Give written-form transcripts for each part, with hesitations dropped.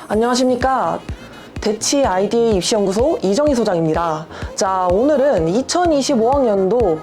안녕하십니까. 대치 IDA 입시연구소 이정희 소장입니다. 자, 오늘은 2025학년도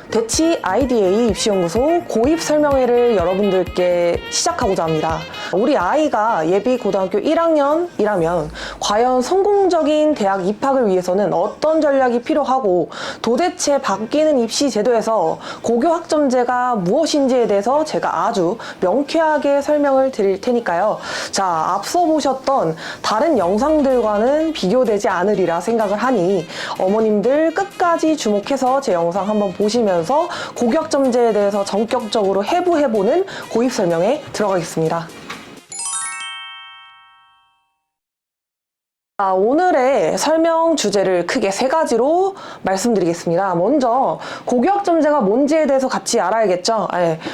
대치 IDA 입시연구소 고입 설명회를 여러분들께 시작하고자 합니다. 우리 아이가 예비 고등학교 1학년이라면 과연 성공적인 대학 입학을 위해서는 어떤 전략이 필요하고 도대체 바뀌는 입시 제도에서 고교 학점제가 무엇인지에 대해서 제가 아주 명쾌하게 설명을 드릴 테니까요. 자, 앞서 보셨던 다른 영상들과는 비교되지 않으리라 생각을 하니 어머님들 끝까지 주목해서 제 영상 한번 보시면서 고교 학점제에 대해서 전격적으로 해부해보는 고입 설명에 들어가겠습니다. 오늘의 설명 주제를 크게 세 가지로 말씀드리겠습니다. 먼저 고교학점제가 뭔지에 대해서 같이 알아야겠죠.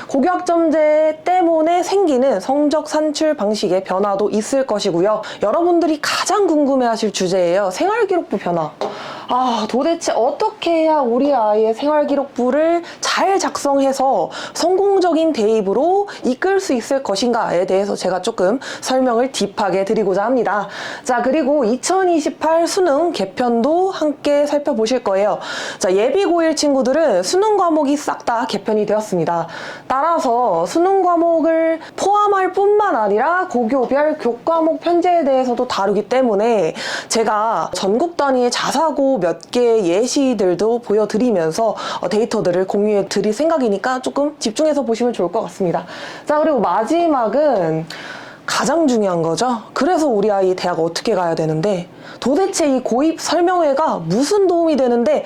고교학점제 때문에 생기는 성적 산출 방식의 변화도 있을 것이고요. 여러분들이 가장 궁금해하실 주제예요. 생활기록부 변화. 도대체 어떻게 해야 우리 아이의 생활기록부를 잘 작성해서 성공적인 대입으로 이끌 수 있을 것인가에 대해서 제가 조금 설명을 딥하게 드리고자 합니다. 자, 그리고 2028 수능 개편도 함께 살펴보실 거예요. 자, 예비 고1 친구들은 수능 과목이 싹 다 개편이 되었습니다. 따라서 수능 과목을 포함할 뿐만 아니라 고교별 교과목 편제에 대해서도 다루기 때문에 제가 전국 단위의 자사고 몇 개의 예시들도 보여드리면서 데이터들을 공유해 드릴 생각이니까 조금 집중해서 보시면 좋을 것 같습니다. 자, 그리고 마지막은 가장 중요한 거죠. 그래서 우리 아이 대학 어떻게 가야 되는데 도대체 이 고입 설명회가 무슨 도움이 되는데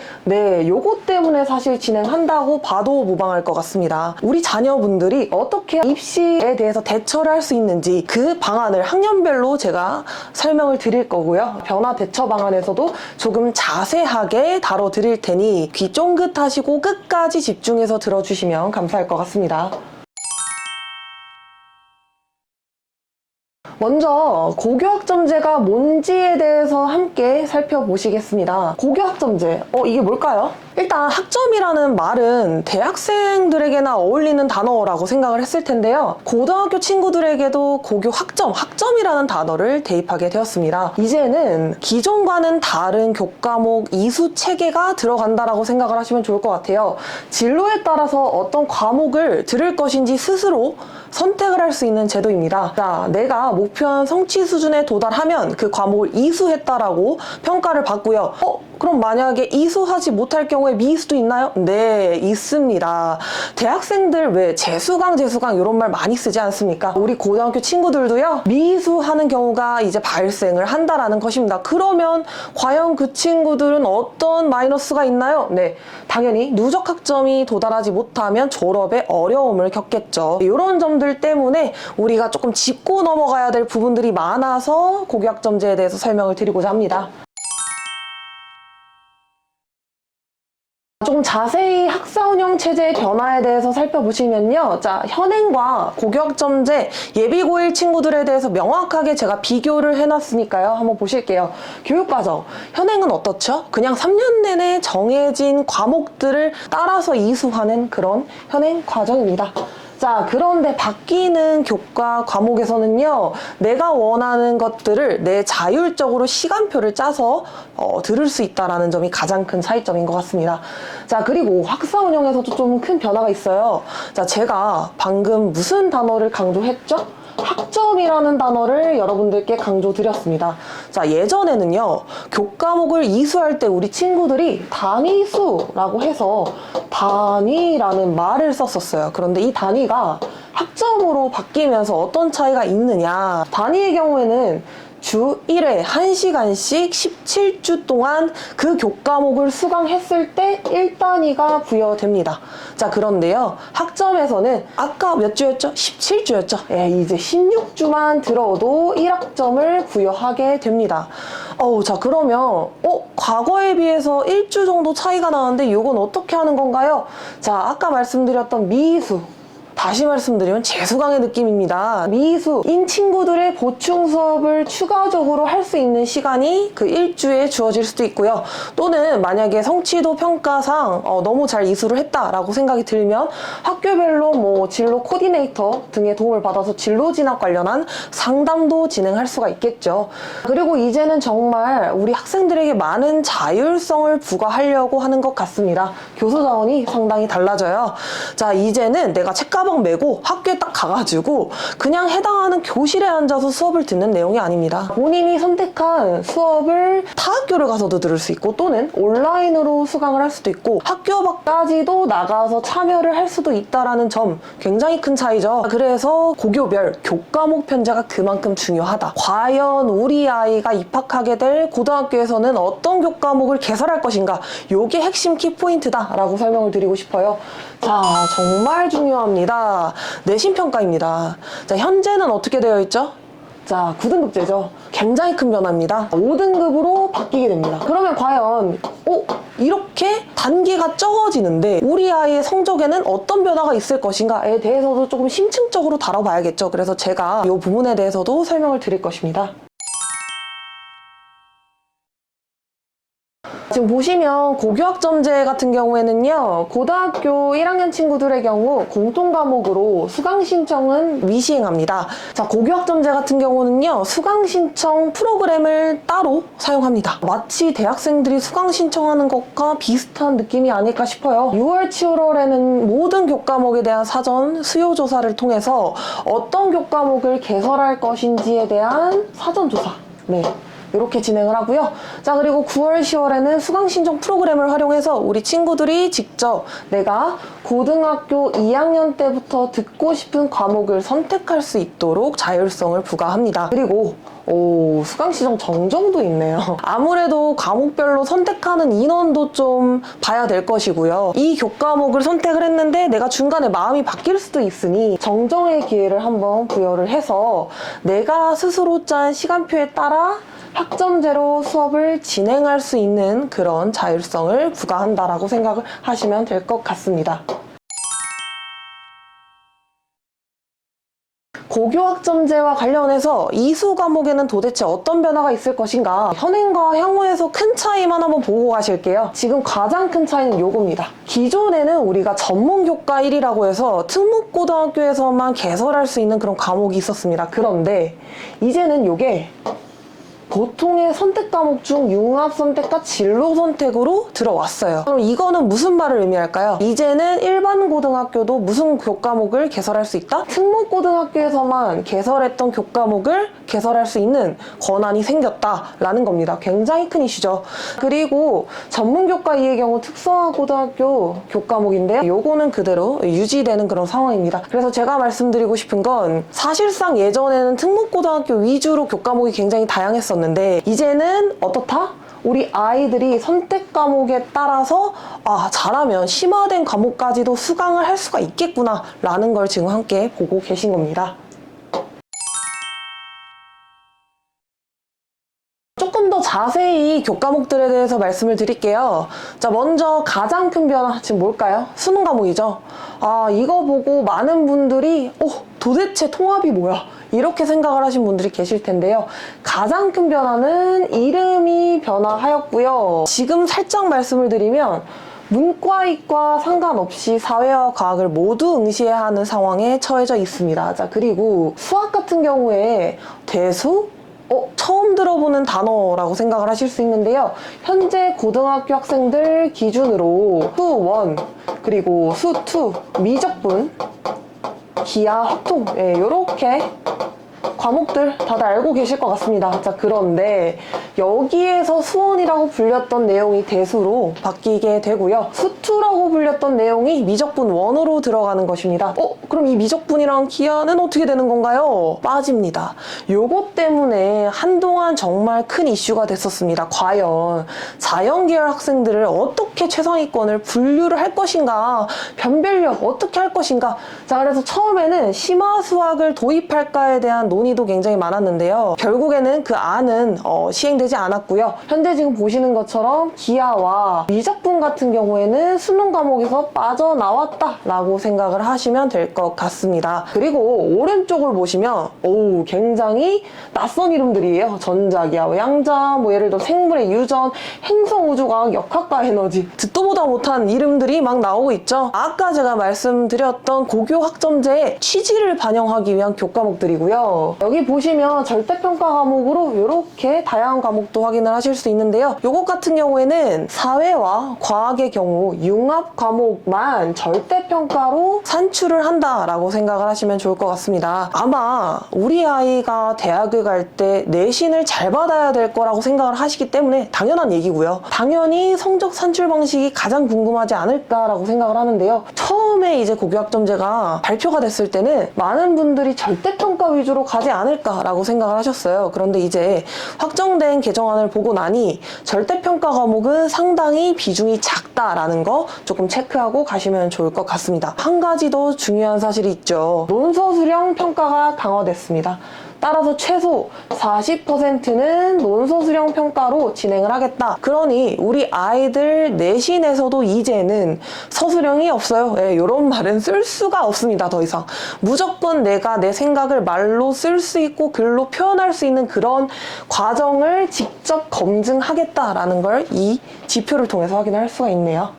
요것 때문에 사실 진행한다고 봐도 무방할 것 같습니다. 우리 자녀분들이 어떻게 입시에 대해서 대처를 할 수 있는지 그 방안을 학년별로 제가 설명을 드릴 거고요. 변화 대처 방안에서도 조금 자세하게 다뤄드릴 테니 귀 쫑긋하시고 끝까지 집중해서 들어주시면 감사할 것 같습니다. 먼저 고교학점제가 뭔지에 대해서 함께 살펴보시겠습니다. 고교학점제, 이게 뭘까요? 일단 학점이라는 말은 대학생들에게나 어울리는 단어라고 생각을 했을 텐데요. 고등학교 친구들에게도 고교 학점이라는 단어를 대입하게 되었습니다. 이제는 기존과는 다른 교과목 이수 체계가 들어간다라고 생각을 하시면 좋을 것 같아요. 진로에 따라서 어떤 과목을 들을 것인지 스스로 선택을 할 수 있는 제도입니다. 자, 내가 목표한 성취 수준에 도달하면 그 과목을 이수했다라고 평가를 받고요. 그럼 만약에 이수하지 못할 경우에 미이수도 있나요? 네, 있습니다. 대학생들 왜 재수강 이런 말 많이 쓰지 않습니까? 우리 고등학교 친구들도요, 미이수하는 경우가 이제 발생을 한다라는 것입니다. 그러면 과연 그 친구들은 어떤 마이너스가 있나요? 네, 당연히 누적 학점이 도달하지 못하면 졸업에 어려움을 겪겠죠. 이런 점들 때문에 우리가 조금 짚고 넘어가야 될 부분들이 많아서 고교학점제에 대해서 설명을 드리고자 합니다. 조금 자세히 학사운영 체제의 변화에 대해서 살펴보시면요. 자, 현행과 고교학점제 예비 고1 친구들에 대해서 명확하게 제가 비교를 해놨으니까요. 한번 보실게요. 교육과정. 현행은 어떻죠? 그냥 3년 내내 정해진 과목들을 따라서 이수하는 그런 현행 과정입니다. 자, 그런데 바뀌는 교과 과목에서는요, 내가 원하는 것들을 내 자율적으로 시간표를 짜서 들을 수 있다는 점이 가장 큰 차이점인 것 같습니다. 자, 그리고 학사 운영에서도 좀 큰 변화가 있어요. 자, 제가 방금 무슨 단어를 강조했죠? 학점이라는 단어를 여러분들께 강조드렸습니다. 자, 예전에는요, 교과목을 이수할 때 우리 친구들이 단위수라고 해서 단위라는 말을 썼었어요. 그런데 이 단위가 학점으로 바뀌면서 어떤 차이가 있느냐. 단위의 경우에는 주 1회 1시간씩 17주 동안 그 교과목을 수강했을 때 1단위가 부여됩니다. 자, 그런데요, 학점에서는 아까 몇 주였죠? 17주였죠? 이제 16주만 들어도 1학점을 부여하게 됩니다. 자, 그러면 과거에 비해서 1주 정도 차이가 나는데 이건 어떻게 하는 건가요? 자, 아까 말씀드렸던 미이수 다시 말씀드리면 재수강의 느낌입니다. 미수인 친구들의 보충 수업을 추가적으로 할 수 있는 시간이 그 일주에 주어질 수도 있고요. 또는 만약에 성취도 평가상 너무 잘 이수를 했다라고 생각이 들면 학교별로 뭐 진로 코디네이터 등의 도움을 받아서 진로 진학 관련한 상담도 진행할 수가 있겠죠. 그리고 이제는 정말 우리 학생들에게 많은 자율성을 부과하려고 하는 것 같습니다. 교수 자원이 상당히 달라져요. 자, 이제는 내가 책가방 메고 학교에 딱 가가지고 그냥 해당하는 교실에 앉아서 수업을 듣는 내용이 아닙니다. 본인이 선택한 수업을 타 학교를 가서도 들을 수 있고 또는 온라인으로 수강을 할 수도 있고 학교 밖까지도 나가서 참여를 할 수도 있다는 점 굉장히 큰 차이죠. 그래서 고교별 교과목 편제가 그만큼 중요하다. 과연 우리 아이가 입학하게 될 고등학교에서는 어떤 교과목을 개설할 것인가, 이게 핵심 키포인트다라고 설명을 드리고 싶어요. 자, 정말 중요합니다. 내신평가입니다. 자, 현재는 어떻게 되어 있죠? 자, 9등급제죠. 굉장히 큰 변화입니다. 5등급으로 바뀌게 됩니다. 그러면 과연 이렇게 단계가 적어지는데 우리 아이의 성적에는 어떤 변화가 있을 것인가에 대해서도 조금 심층적으로 다뤄봐야겠죠. 그래서 제가 이 부분에 대해서도 설명을 드릴 것입니다. 지금 보시면 고교학점제 같은 경우에는요, 고등학교 1학년 친구들의 경우 공통과목으로 수강 신청은 미시행합니다. 자, 고교학점제 같은 경우는요, 수강 신청 프로그램을 따로 사용합니다. 마치 대학생들이 수강 신청하는 것과 비슷한 느낌이 아닐까 싶어요. 6월, 7월에는 모든 교과목에 대한 사전 수요 조사를 통해서 어떤 교과목을 개설할 것인지에 대한 사전 조사, 이렇게 진행을 하고요. 자, 그리고 9월, 10월에는 수강 신청 프로그램을 활용해서 우리 친구들이 직접 내가 고등학교 2학년 때부터 듣고 싶은 과목을 선택할 수 있도록 자율성을 부과합니다. 그리고 수강 신청 정정도 있네요. 아무래도 과목별로 선택하는 인원도 좀 봐야 될 것이고요. 이 교과목을 선택을 했는데 내가 중간에 마음이 바뀔 수도 있으니 정정의 기회를 한번 부여를 해서 내가 스스로 짠 시간표에 따라 학점제로 수업을 진행할 수 있는 그런 자율성을 부과한다라고 생각을 하시면 될 것 같습니다. 고교학점제와 관련해서 이수 과목에는 도대체 어떤 변화가 있을 것인가, 현행과 향후에서 큰 차이만 한번 보고 가실게요. 지금 가장 큰 차이는 요겁니다. 기존에는 우리가 전문교과 1이라고 해서 특목고등학교에서만 개설할 수 있는 그런 과목이 있었습니다. 그런데 이제는 요게 보통의 선택 과목 중 융합 선택과 진로 선택으로 들어왔어요. 그럼 이거는 무슨 말을 의미할까요? 이제는 일반 고등학교도 무슨 교과목을 개설할 수 있다? 특목고등학교에서만 개설했던 교과목을 개설할 수 있는 권한이 생겼다라는 겁니다. 굉장히 큰 이슈죠. 그리고 전문교과 2의 경우 특성화고등학교 교과목인데요. 요거는 그대로 유지되는 그런 상황입니다. 그래서 제가 말씀드리고 싶은 건 사실상 예전에는 특목고등학교 위주로 교과목이 굉장히 다양했었는데 이제는 어떻다? 우리 아이들이 선택 과목에 따라서 잘하면 심화된 과목까지도 수강을 할 수가 있겠구나 라는 걸 지금 함께 보고 계신 겁니다. 조금 더 자세히 교과목들에 대해서 말씀을 드릴게요. 자, 먼저 가장 큰 변화 지금 뭘까요? 수능 과목이죠. 이거 보고 많은 분들이 도대체 통합이 뭐야? 이렇게 생각을 하신 분들이 계실 텐데요. 가장 큰 변화는 이름이 변화하였고요. 지금 살짝 말씀을 드리면 문과, 이과 상관없이 사회와 과학을 모두 응시해야 하는 상황에 처해져 있습니다. 자, 그리고 수학 같은 경우에 대수? 처음 들어보는 단어라고 생각을 하실 수 있는데요. 현재 고등학교 학생들 기준으로 수1, 그리고 수2, 미적분, 기하, 확통, 요렇게 과목들 다들 알고 계실 것 같습니다. 자, 그런데 여기에서 수원이라고 불렸던 내용이 대수로 바뀌게 되고요. 수투라고 불렸던 내용이 미적분 1으로 들어가는 것입니다. 그럼 이 미적분이랑 기하는 어떻게 되는 건가요? 빠집니다. 요것 때문에 한동안 정말 큰 이슈가 됐었습니다. 과연 자연계열 학생들을 어떻게 최상위권을 분류를 할 것인가, 변별력 어떻게 할 것인가. 자, 그래서 처음에는 심화수학을 도입할까에 대한 논의도 굉장히 많았는데요. 결국에는 그 안은 시행되지 되지 않았고요. 현재 지금 보시는 것처럼 기하와 미적분 같은 경우에는 수능 과목에서 빠져나왔다 라고 생각을 하시면 될 것 같습니다. 그리고 오른쪽을 보시면 굉장히 낯선 이름들이에요. 전자기하, 양자, 예를 들어 생물의 유전, 행성우주과학, 역학과 에너지, 듣도 보다 못한 이름들이 막 나오고 있죠. 아까 제가 말씀드렸던 고교 학점제의 취지를 반영하기 위한 교과목들이고요. 여기 보시면 절대평가 과목으로 이렇게 다양한 과목도 확인을 하실 수 있는데요. 요것 같은 경우에는 사회와 과학의 경우 융합 과목만 절대평가로 산출을 한다라고 생각을 하시면 좋을 것 같습니다. 아마 우리 아이가 대학을 갈 때 내신을 잘 받아야 될 거라고 생각을 하시기 때문에 당연한 얘기고요. 당연히 성적 산출 방식이 가장 궁금하지 않을까라고 생각을 하는데요. 처음에 이제 고교학점제가 발표가 됐을 때는 많은 분들이 절대평가 위주로 가지 않을까라고 생각을 하셨어요. 그런데 이제 확정된 개정안을 보고 나니 절대평가 과목은 상당히 비중이 작다라는 거 조금 체크하고 가시면 좋을 것 같습니다. 한 가지 더 중요한 사실이 있죠. 논서 수령 평가가 강화됐습니다. 따라서 최소 40%는 논서 수령 평가로 진행을 하겠다. 그러니 우리 아이들 내신에서도 이제는 서술형이 없어요. 이런 말은 쓸 수가 없습니다. 더 이상. 무조건 내가 내 생각을 말로 쓸 수 있고 글로 표현할 수 있는 그런 과정을 직접 검증하겠다라는 걸 이 지표를 통해서 확인할 수가 있네요.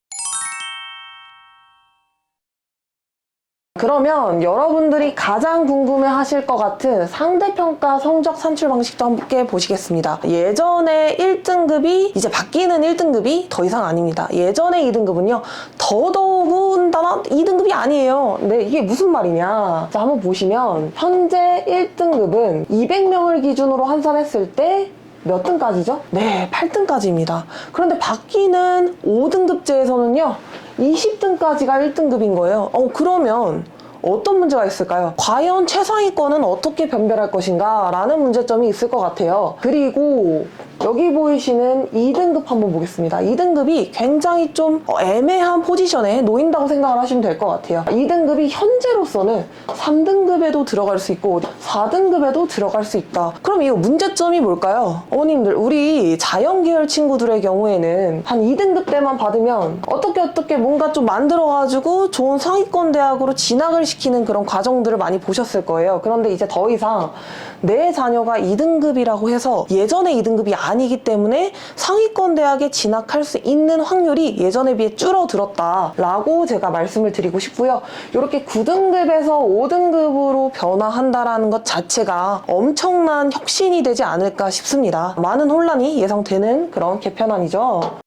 그러면 여러분들이 가장 궁금해하실 것 같은 상대평가 성적 산출 방식도 함께 보시겠습니다. 예전에 1등급이 이제 바뀌는 1등급이 더 이상 아닙니다. 예전에 2등급은요. 더더군다나 2등급이 아니에요. 근데 이게 무슨 말이냐. 자, 한번 보시면 현재 1등급은 200명을 기준으로 환산했을 때 몇 등까지죠? 네, 8등까지입니다. 그런데 바뀌는 5등급제에서는요. 20등까지가 1등급인 거예요. 그러면 어떤 문제가 있을까요? 과연 최상위권은 어떻게 변별할 것인가? 라는 문제점이 있을 것 같아요. 그리고 여기 보이시는 2등급 한번 보겠습니다. 2등급이 굉장히 좀 애매한 포지션에 놓인다고 생각을 하시면 될 것 같아요. 2등급이 현재로서는 3등급에도 들어갈 수 있고 4등급에도 들어갈 수 있다. 그럼 이 문제점이 뭘까요? 어머님들, 우리 자연계열 친구들의 경우에는 한 2등급 때만 받으면 어떻게 뭔가 좀 만들어가지고 좋은 상위권 대학으로 진학을 시키는 그런 과정들을 많이 보셨을 거예요. 그런데 이제 더 이상 내 자녀가 2등급이라고 해서 예전에 2등급이 아니기 때문에 상위권 대학에 진학할 수 있는 확률이 예전에 비해 줄어들었다라고 제가 말씀을 드리고 싶고요. 이렇게 9등급에서 5등급으로 변화한다라는 것 자체가 엄청난 혁신이 되지 않을까 싶습니다. 많은 혼란이 예상되는 그런 개편안이죠.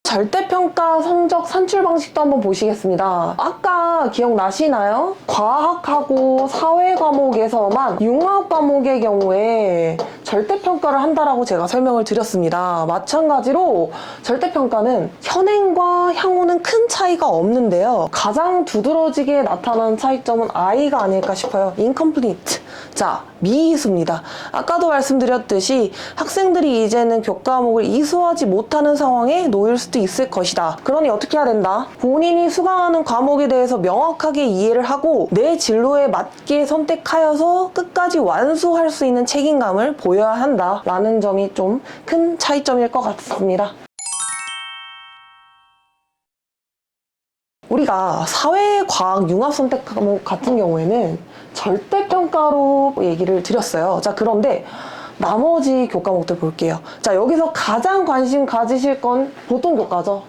절대평가 성적 산출 방식도 한번 보시겠습니다. 아까 기억나시나요? 과학하고 사회 과목에서만 융합 과목의 경우에 절대평가를 한다라고 제가 설명을 드렸습니다. 마찬가지로 절대평가는 현행과 향후는 큰 차이가 없는데요. 가장 두드러지게 나타나는 차이점은 I가 아닐까 싶어요. incomplete. 자, 미이수입니다. 아까도 말씀드렸듯이 학생들이 이제는 교과목을 이수하지 못하는 상황에 놓일 수도 있을 것이다. 그러니 어떻게 해야 된다? 본인이 수강하는 과목에 대해서 명확하게 이해를 하고 내 진로에 맞게 선택하여서 끝까지 완수할 수 있는 책임감을 보여야 한다라는 점이 좀 큰 차이점일 것 같습니다. 우리가 사회과학 융합선택 과목 같은 경우에는 절대평가로 얘기를 드렸어요. 자, 그런데 나머지 교과목들 볼게요. 자, 여기서 가장 관심 가지실 건 보통 교과죠.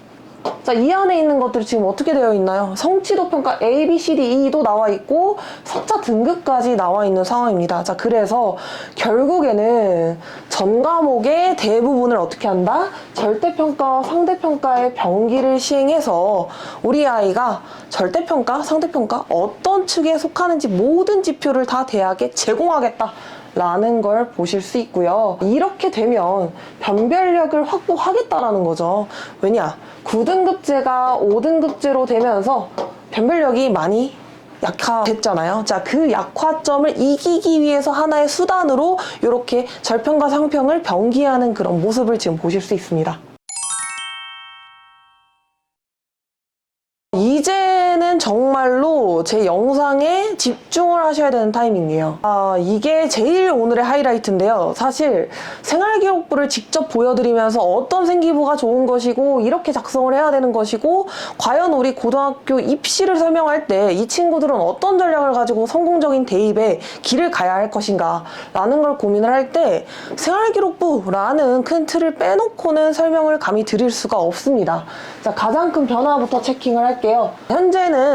자, 이 안에 있는 것들이 지금 어떻게 되어 있나요? 성취도 평가 A, B, C, D, E도 나와 있고 석자 등급까지 나와 있는 상황입니다. 자, 그래서 결국에는 전 과목의 대부분을 어떻게 한다? 절대평가와 상대평가의 병기를 시행해서 우리 아이가 절대평가, 상대평가 어떤 측에 속하는지 모든 지표를 다 대학에 제공하겠다. 라는 걸 보실 수 있고요. 이렇게 되면 변별력을 확보하겠다라는 거죠. 왜냐? 9등급제가 5등급제로 되면서 변별력이 많이 약화됐잖아요. 자, 그 약화점을 이기기 위해서 하나의 수단으로 이렇게 절평과 상평을 병기하는 그런 모습을 지금 보실 수 있습니다. 이제는 정말로 제 영상에 집중을 하셔야 되는 타이밍이에요. 이게 제일 오늘의 하이라이트인데요. 사실 생활기록부를 직접 보여드리면서 어떤 생기부가 좋은 것이고 이렇게 작성을 해야 되는 것이고 과연 우리 고등학교 입시를 설명할 때 이 친구들은 어떤 전략을 가지고 성공적인 대입에 길을 가야 할 것인가 라는 걸 고민을 할 때 생활기록부라는 큰 틀을 빼놓고는 설명을 감히 드릴 수가 없습니다. 자, 가장 큰 변화부터 체킹을 할게요. 현재는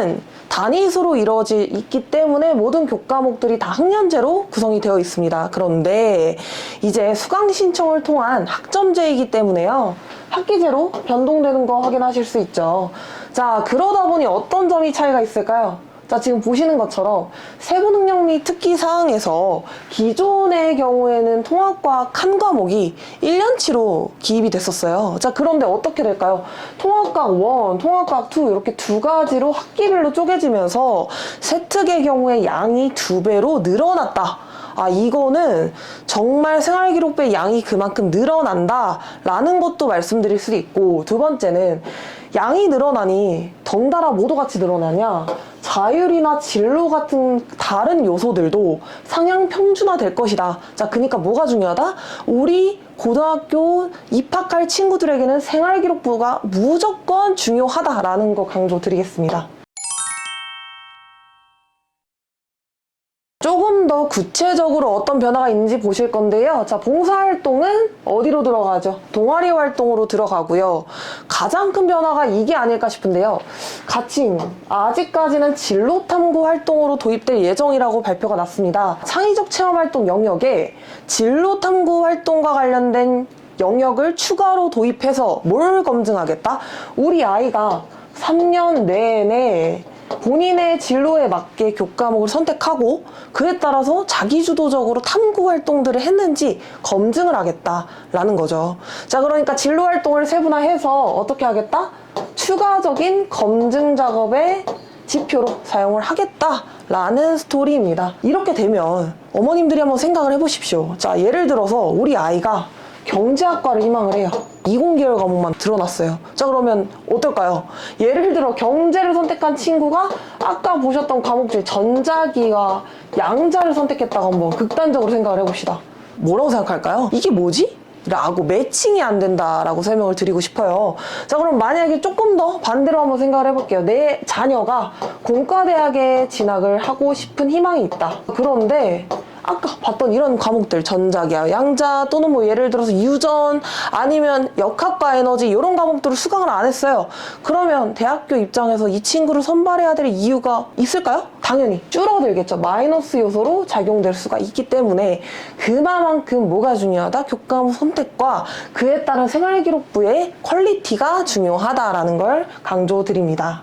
단위수로 이루어져 있기 때문에 모든 교과목들이 다 학년제로 구성이 되어 있습니다. 그런데 이제 수강 신청을 통한 학점제이기 때문에요. 학기제로 변동되는 거 확인하실 수 있죠. 자, 그러다 보니 어떤 점이 차이가 있을까요? 자, 지금 보시는 것처럼 세부능력 및 특기사항에서 기존의 경우에는 통합과학 한 과목이 1년치로 기입이 됐었어요. 자, 그런데 어떻게 될까요? 통합과학 1, 통합과학 2 이렇게 두 가지로 학기별로 쪼개지면서 세특의 경우에 양이 2배로 늘어났다. 이거는 정말 생활기록부의 양이 그만큼 늘어난다 라는 것도 말씀드릴 수도 있고, 두 번째는 양이 늘어나니 덩달아 모두 같이 늘어나냐? 자율이나 진로 같은 다른 요소들도 상향 평준화 될 것이다. 자, 그러니까 뭐가 중요하다? 우리 고등학교 입학할 친구들에게는 생활기록부가 무조건 중요하다라는 거 강조드리겠습니다. 조금 더 구체적으로 어떤 변화가 있는지 보실 건데요. 자, 봉사활동은 어디로 들어가죠? 동아리 활동으로 들어가고요. 가장 큰 변화가 이게 아닐까 싶은데요. 가칭, 아직까지는 진로탐구 활동으로 도입될 예정이라고 발표가 났습니다. 창의적 체험활동 영역에 진로탐구 활동과 관련된 영역을 추가로 도입해서 뭘 검증하겠다? 우리 아이가 3년 내내 본인의 진로에 맞게 교과목을 선택하고 그에 따라서 자기주도적으로 탐구 활동들을 했는지 검증을 하겠다라는 거죠. 자, 그러니까 진로 활동을 세분화해서 어떻게 하겠다? 추가적인 검증 작업의 지표로 사용을 하겠다라는 스토리입니다. 이렇게 되면 어머님들이 한번 생각을 해보십시오. 자, 예를 들어서 우리 아이가 경제학과를 희망을 해요. 이공계열 과목만 드러났어요. 자, 그러면 어떨까요? 예를 들어 경제를 선택한 친구가 아까 보셨던 과목 중에 전자기와 양자를 선택했다고 한번 극단적으로 생각을 해봅시다. 뭐라고 생각할까요? 이게 뭐지? 라고 매칭이 안 된다라고 설명을 드리고 싶어요. 자, 그럼 만약에 조금 더 반대로 한번 생각을 해볼게요. 내 자녀가 공과대학에 진학을 하고 싶은 희망이 있다. 그런데 아까 봤던 이런 과목들, 전자기하, 양자 또는 뭐 예를 들어서 유전 아니면 역학과 에너지 이런 과목들을 수강을 안 했어요. 그러면 대학교 입장에서 이 친구를 선발해야 될 이유가 있을까요? 당연히 줄어들겠죠. 마이너스 요소로 작용될 수가 있기 때문에 그만큼 뭐가 중요하다? 교과목 선택과 그에 따른 생활기록부의 퀄리티가 중요하다라는 걸 강조드립니다.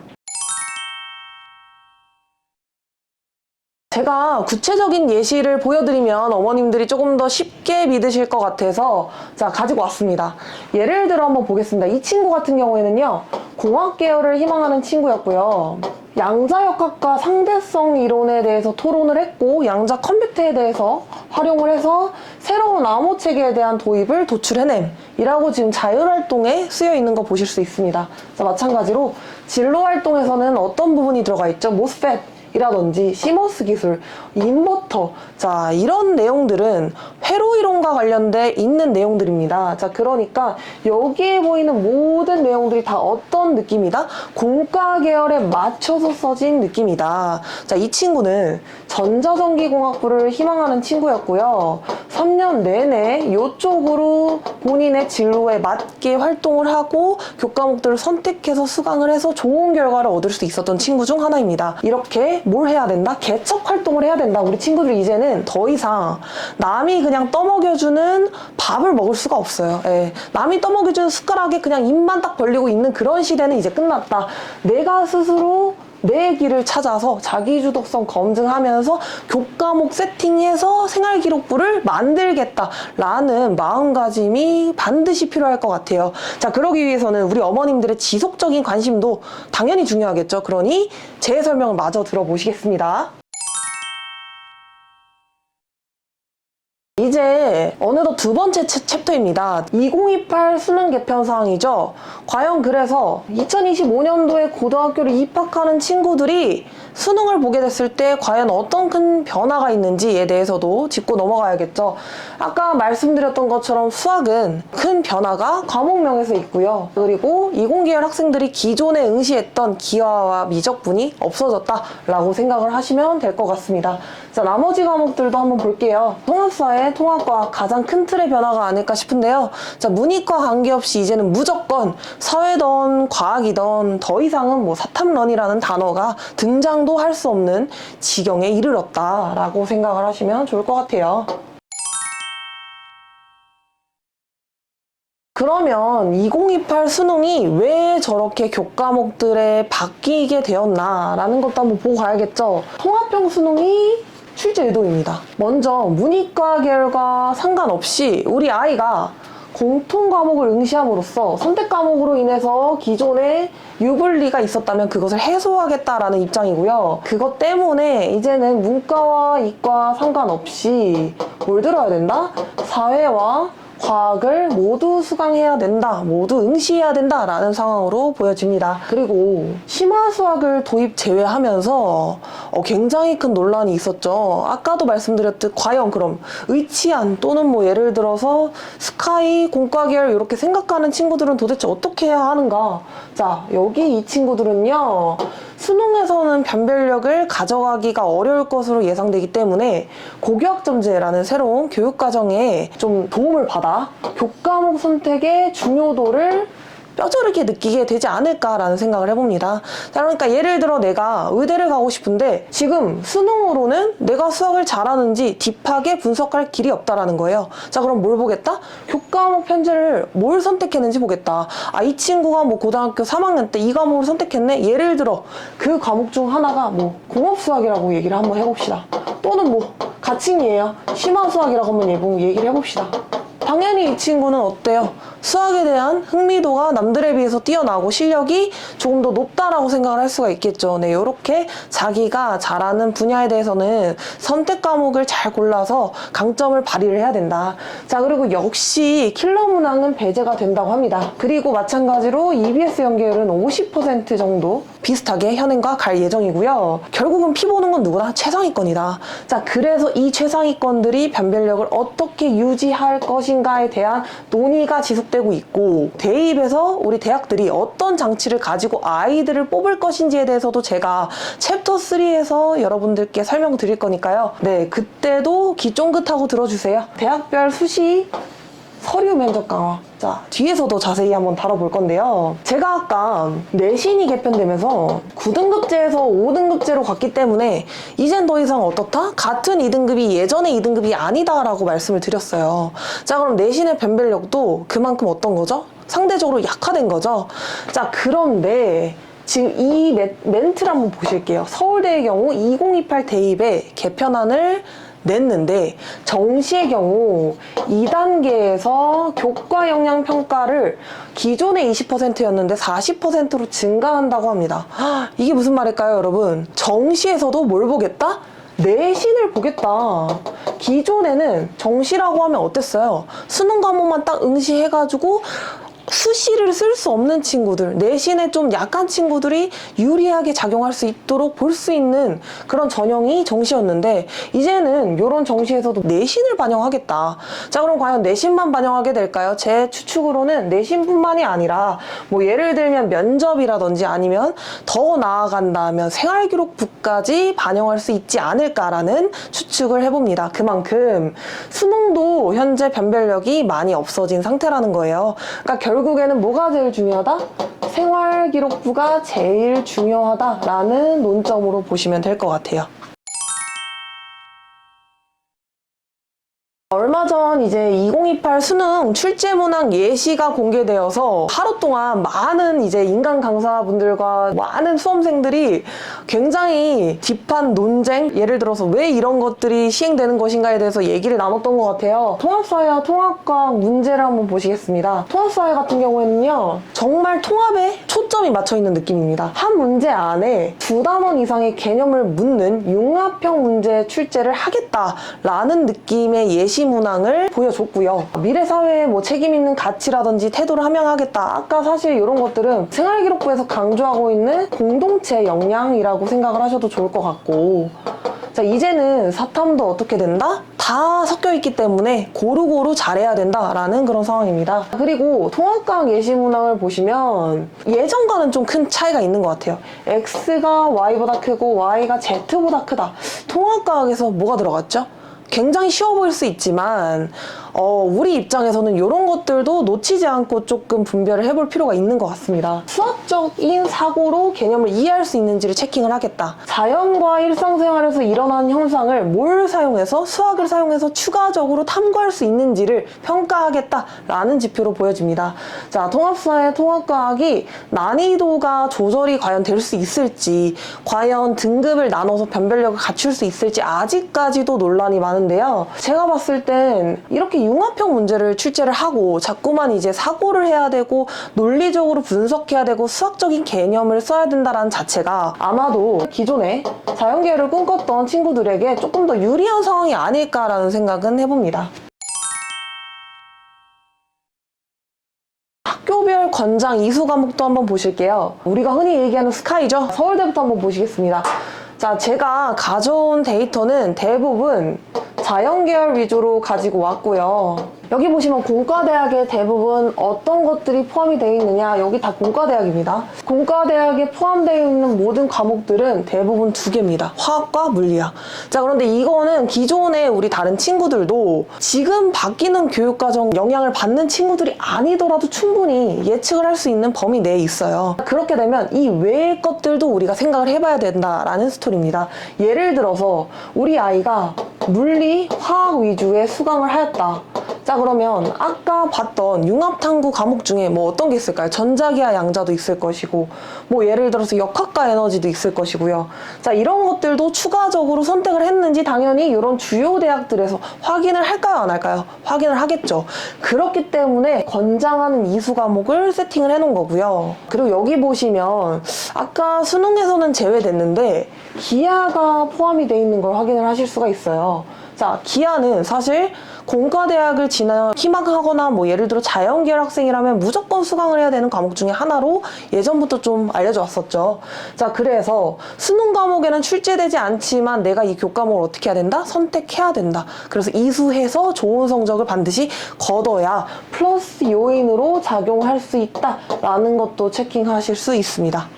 제가 구체적인 예시를 보여드리면 어머님들이 조금 더 쉽게 믿으실 것 같아서 자, 가지고 왔습니다. 예를 들어 한번 보겠습니다. 이 친구 같은 경우에는요, 공학 계열을 희망하는 친구였고요. 양자역학과 상대성 이론에 대해서 토론을 했고 양자 컴퓨터에 대해서 활용을 해서 새로운 암호 체계에 대한 도입을 도출해냄이라고 지금 자율활동에 쓰여 있는 거 보실 수 있습니다. 자, 마찬가지로 진로활동에서는 어떤 부분이 들어가 있죠? 모스펫 이라든지 시모스 기술, 인버터, 자, 이런 내용들은 회로 이론과 관련돼 있는 내용들입니다. 자, 그러니까 여기에 보이는 모든 내용들이 다 어떤 느낌이다? 공과 계열에 맞춰서 써진 느낌이다. 자, 이 친구는 전자전기공학부를 희망하는 친구였고요. 3년 내내 이쪽으로 본인의 진로에 맞게 활동을 하고 교과목들을 선택해서 수강을 해서 좋은 결과를 얻을 수 있었던 친구 중 하나입니다. 이렇게 뭘 해야 된다? 개척 활동을 해야 된다. 우리 친구들 이제는 더 이상 남이 그냥 떠먹여주는 밥을 먹을 수가 없어요. 예. 남이 떠먹여주는 숟가락에 그냥 입만 딱 벌리고 있는 그런 시대는 이제 끝났다. 내가 스스로 내 길을 찾아서 자기주도성 검증하면서 교과목 세팅해서 생활기록부를 만들겠다라는 마음가짐이 반드시 필요할 것 같아요. 자, 그러기 위해서는 우리 어머님들의 지속적인 관심도 당연히 중요하겠죠. 그러니 제 설명을 마저 들어보시겠습니다. 이제 어느덧 두 번째 챕터입니다. 2028 수능 개편 사항이죠. 과연 그래서 2025년도에 고등학교를 입학하는 친구들이 수능을 보게 됐을 때 과연 어떤 큰 변화가 있는지에 대해서도 짚고 넘어가야겠죠. 아까 말씀드렸던 것처럼 수학은 큰 변화가 과목명에서 있고요. 그리고 이공계열 학생들이 기존에 응시했던 기하와 미적분이 없어졌다라고 생각을 하시면 될 것 같습니다. 자, 나머지 과목들도 한번 볼게요. 통합사회, 통합과학 가장 큰 틀의 변화가 아닐까 싶은데요. 자, 문이과 관계없이 이제는 무조건 사회든 과학이든 더 이상은 뭐 사탐런이라는 단어가 등장도 할 수 없는 지경에 이르렀다라고 생각을 하시면 좋을 것 같아요. 그러면 2028 수능이 왜 저렇게 교과목들에 바뀌게 되었나라는 것도 한번 보고 가야겠죠. 통합형 수능이 출제 의도입니다. 먼저 문이과 계열과 상관없이 우리 아이가 공통 과목을 응시함으로써 선택 과목으로 인해서 기존에 유불리가 있었다면 그것을 해소하겠다라는 입장이고요. 그것 때문에 이제는 문과와 이과 상관없이 뭘 들어야 된다? 사회와 과학을 모두 수강해야 된다, 모두 응시해야 된다라는 상황으로 보여집니다. 그리고 심화수학을 도입 제외하면서 굉장히 큰 논란이 있었죠. 아까도 말씀드렸듯 과연 그럼 의치안 또는 뭐 예를 들어서 스카이, 공과계열 이렇게 생각하는 친구들은 도대체 어떻게 해야 하는가? 자, 여기 이 친구들은요, 수능에서는 변별력을 가져가기가 어려울 것으로 예상되기 때문에 고교학점제라는 새로운 교육과정에 좀 도움을 받아 교과목 선택의 중요도를 뼈저리게 느끼게 되지 않을까라는 생각을 해봅니다. 자, 그러니까 예를 들어 내가 의대를 가고 싶은데 지금 수능으로는 내가 수학을 잘하는지 딥하게 분석할 길이 없다라는 거예요. 자, 그럼 뭘 보겠다? 교과목 편제를 뭘 선택했는지 보겠다. 아, 이 친구가 뭐 고등학교 3학년 때 이 과목을 선택했네? 예를 들어 그 과목 중 하나가 뭐 공업수학이라고 얘기를 한번 해봅시다. 또는 뭐 가칭이에요. 심화수학이라고 한번 얘기를 해봅시다. 당연히 이 친구는 어때요? 수학에 대한 흥미도가 남들에 비해서 뛰어나고 실력이 조금 더 높다라고 생각을 할 수가 있겠죠. 네, 이렇게 자기가 잘하는 분야에 대해서는 선택 과목을 잘 골라서 강점을 발휘를 해야 된다. 자, 그리고 역시 킬러 문항은 배제가 된다고 합니다. 그리고 마찬가지로 EBS 연계율은 50% 정도 비슷하게 현행과 갈 예정이고요. 결국은 피 보는 건 누구나 최상위권이다. 자, 그래서 이 최상위권들이 변별력을 어떻게 유지할 것인가에 대한 논의가 지속되고 있고, 대입에서 우리 대학들이 어떤 장치를 가지고 아이들을 뽑을 것인지에 대해서도 제가 챕터 3에서 여러분들께 설명드릴 거니까요. 네, 그때도 귀 쫑긋하고 들어주세요. 대학별 수시 서류 면접 강화. 자, 뒤에서도 자세히 한번 다뤄볼 건데요. 제가 아까 내신이 개편되면서 9등급제에서 5등급제로 갔기 때문에 이젠 더 이상 어떻다? 같은 2등급이 예전의 2등급이 아니다라고 말씀을 드렸어요. 자, 그럼 내신의 변별력도 그만큼 어떤 거죠? 상대적으로 약화된 거죠. 자, 그런데 지금 이 멘트를 한번 보실게요. 서울대의 경우 2028 대입에 개편안을 냈는데 정시의 경우 2단계에서 교과 역량 평가를 기존의 20%였는데 40%로 증가한다고 합니다. 이게 무슨 말일까요, 여러분? 정시에서도 뭘 보겠다? 내신을 보겠다. 기존에는 정시라고 하면 어땠어요? 수능 과목만 딱 응시해가지고 수시를 쓸 수 없는 친구들, 내신에 좀 약한 친구들이 유리하게 작용할 수 있도록 볼 수 있는 그런 전형이 정시였는데, 이제는 이런 정시에서도 내신을 반영하겠다. 자, 그럼 과연 내신만 반영하게 될까요? 제 추측으로는 내신뿐만이 아니라 뭐 예를 들면 면접이라든지 아니면 더 나아간다면 생활기록부까지 반영할 수 있지 않을까라는 추측을 해봅니다. 그만큼 수능도 현재 변별력이 많이 없어진 상태라는 거예요. 그러니까 결국에는 뭐가 제일 중요하다? 생활기록부가 제일 중요하다라는 논점으로 보시면 될 것 같아요. 얼마 전 이제 2028 수능 출제 문항 예시가 공개되어서 하루 동안 많은 이제 인간 강사분들과 많은 수험생들이 굉장히 딥한 논쟁, 예를 들어서 왜 이런 것들이 시행되는 것인가에 대해서 얘기를 나눴던 것 같아요. 통합사회와 통합과학 문제를 한번 보시겠습니다. 통합사회 같은 경우에는요, 정말 통합에 초점이 맞춰 있는 느낌입니다. 한 문제 안에 두 단원 이상의 개념을 묻는 융합형 문제 출제를 하겠다라는 느낌의 예시 문항을 보여줬고요. 미래 사회에 뭐 책임 있는 가치라든지 태도를 함양하겠다. 아까 사실 이런 것들은 생활기록부에서 강조하고 있는 공동체 역량이라고 생각을 하셔도 좋을 것 같고, 자, 이제는 사탐도 어떻게 된다? 다 섞여있기 때문에 고루고루 잘해야 된다라는 그런 상황입니다. 그리고 통합과학 예시 문항을 보시면 예전과는 좀 큰 차이가 있는 것 같아요. X가 Y보다 크고 Y가 Z보다 크다. 통합과학에서 뭐가 들어갔죠? 굉장히 쉬워 보일 수 있지만 우리 입장에서는 이런 것들도 놓치지 않고 조금 분별을 해볼 필요가 있는 것 같습니다. 수학적인 사고로 개념을 이해할 수 있는지를 체킹을 하겠다. 자연과 일상생활에서 일어나는 현상을 뭘 사용해서, 수학을 사용해서 추가적으로 탐구할 수 있는지를 평가하겠다라는 지표로 보여집니다. 자, 통합사회 통합과학이 난이도가 조절이 과연 될 수 있을지, 과연 등급을 나눠서 변별력을 갖출 수 있을지 아직까지도 논란이 많은데요. 제가 봤을 땐 이렇게 융합형 문제를 출제를 하고 자꾸만 이제 사고를 해야 되고 논리적으로 분석해야 되고 수학적인 개념을 써야 된다는 자체가 아마도 기존에 자연계열을 꿈꿨던 친구들에게 조금 더 유리한 상황이 아닐까라는 생각은 해봅니다. 학교별 권장 이수 과목도 한번 보실게요. 우리가 흔히 얘기하는 스카이죠. 서울대부터 한번 보시겠습니다. 자, 제가 가져온 데이터는 대부분 자연계열 위주로 가지고 왔고요. 여기 보시면 공과대학의 대부분 어떤 것들이 포함이 되어 있느냐, 여기 다 공과대학입니다. 공과대학에 포함되어 있는 모든 과목들은 대부분 두 개입니다. 화학과 물리학. 자, 그런데 이거는 기존에 우리 다른 친구들도 지금 바뀌는 교육과정 영향을 받는 친구들이 아니더라도 충분히 예측을 할 수 있는 범위 내에 있어요. 그렇게 되면 이 외의 것들도 우리가 생각을 해봐야 된다라는 스토리입니다. 예를 들어서 우리 아이가 물리, 화학 위주의 수강을 하였다. 자, 그러면 아까 봤던 융합탐구 과목 중에 뭐 어떤 게 있을까요? 전자기하 양자도 있을 것이고, 뭐 예를 들어서 역학과 에너지도 있을 것이고요. 자, 이런 것들도 추가적으로 선택을 했는지 당연히 이런 주요 대학들에서 확인을 할까요, 안 할까요? 확인을 하겠죠. 그렇기 때문에 권장하는 이수 과목을 세팅을 해놓은 거고요. 그리고 여기 보시면 아까 수능에서는 제외됐는데 기하가 포함이 돼 있는 걸 확인을 하실 수가 있어요. 자, 기하는 사실 공과대학을 희망하거나 뭐 예를 들어 자연계열 학생이라면 무조건 수강을 해야 되는 과목 중에 하나로 예전부터 좀 알려져 왔었죠. 자, 그래서 수능 과목에는 출제되지 않지만 내가 이 교과목을 어떻게 해야 된다? 선택해야 된다. 그래서 이수해서 좋은 성적을 반드시 거둬야 플러스 요인으로 작용할 수 있다라는 것도 체킹하실 수 있습니다.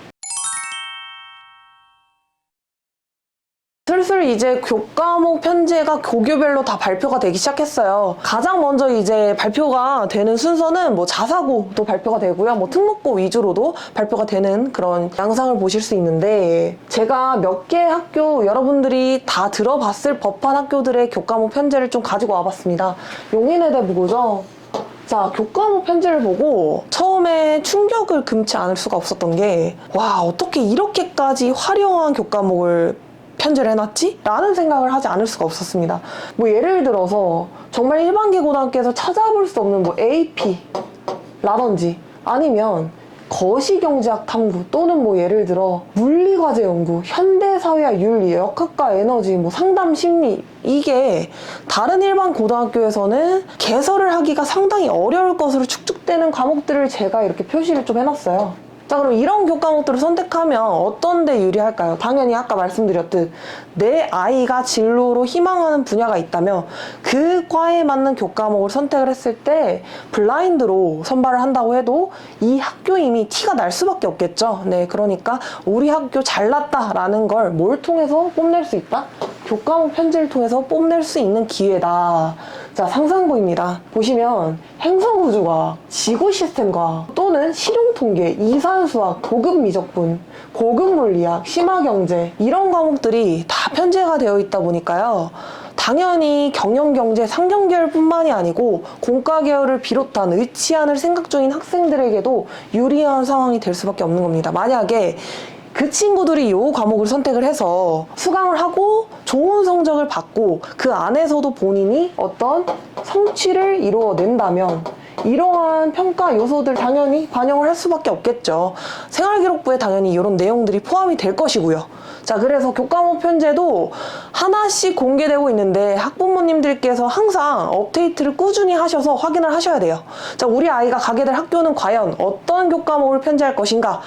슬슬 이제 교과목 편제가 고교별로 다 발표가 되기 시작했어요. 가장 먼저 이제 발표가 되는 순서는 뭐 자사고도 발표가 되고요. 뭐 특목고 위주로도 발표가 되는 그런 양상을 보실 수 있는데, 제가 몇 개 학교, 여러분들이 다 들어봤을 법한 학교들의 교과목 편제를 좀 가지고 와봤습니다. 용인외대부고죠. 자, 교과목 편지를 보고 처음에 충격을 금치 않을 수가 없었던 게, 와, 어떻게 이렇게까지 화려한 교과목을 편제를 해놨지? 라는 생각을 하지 않을 수가 없었습니다. 뭐 예를 들어서 정말 일반계 고등학교에서 찾아볼 수 없는 뭐 AP 라든지, 아니면 거시경제학 탐구, 또는 뭐 예를 들어 물리과제 연구, 현대사회와 윤리, 역학과 에너지, 뭐 상담 심리, 이게 다른 일반 고등학교에서는 개설을 하기가 상당히 어려울 것으로 축적되는 과목들을 제가 이렇게 표시를 좀 해놨어요. 자, 그럼 이런 교과목들을 선택하면 어떤 데 유리할까요? 당연히 아까 말씀드렸듯 내 아이가 진로로 희망하는 분야가 있다면 그 과에 맞는 교과목을 선택을 했을 때 블라인드로 선발을 한다고 해도 이 학교 이미 티가 날 수밖에 없겠죠. 네, 그러니까 우리 학교 잘났다라는 걸 뭘 통해서 뽐낼 수 있다? 교과목 편지를 통해서 뽐낼 수 있는 기회다. 자, 상상고입니다. 보시면 행성우주과학, 지구시스템과학, 또는 실용통계, 이산수학, 고급 미적분, 고급 물리학, 심화경제, 이런 과목들이 다 편제가 되어 있다 보니까요. 당연히 경영경제 상경계열뿐만이 아니고 공과계열을 비롯한 의치안을 생각 중인 학생들에게도 유리한 상황이 될 수밖에 없는 겁니다. 만약에 그 친구들이 이 과목을 선택을 해서 수강을 하고 좋은 성적을 받고 그 안에서도 본인이 어떤 성취를 이루어낸다면 이러한 평가 요소들 당연히 반영을 할 수밖에 없겠죠. 생활기록부에 당연히 이런 내용들이 포함이 될 것이고요. 자, 그래서 교과목 편제도 하나씩 공개되고 있는데 학부모님들께서 항상 업데이트를 꾸준히 하셔서 확인을 하셔야 돼요. 자, 우리 아이가 가게 될 학교는 과연 어떤 교과목을 편제할 것인가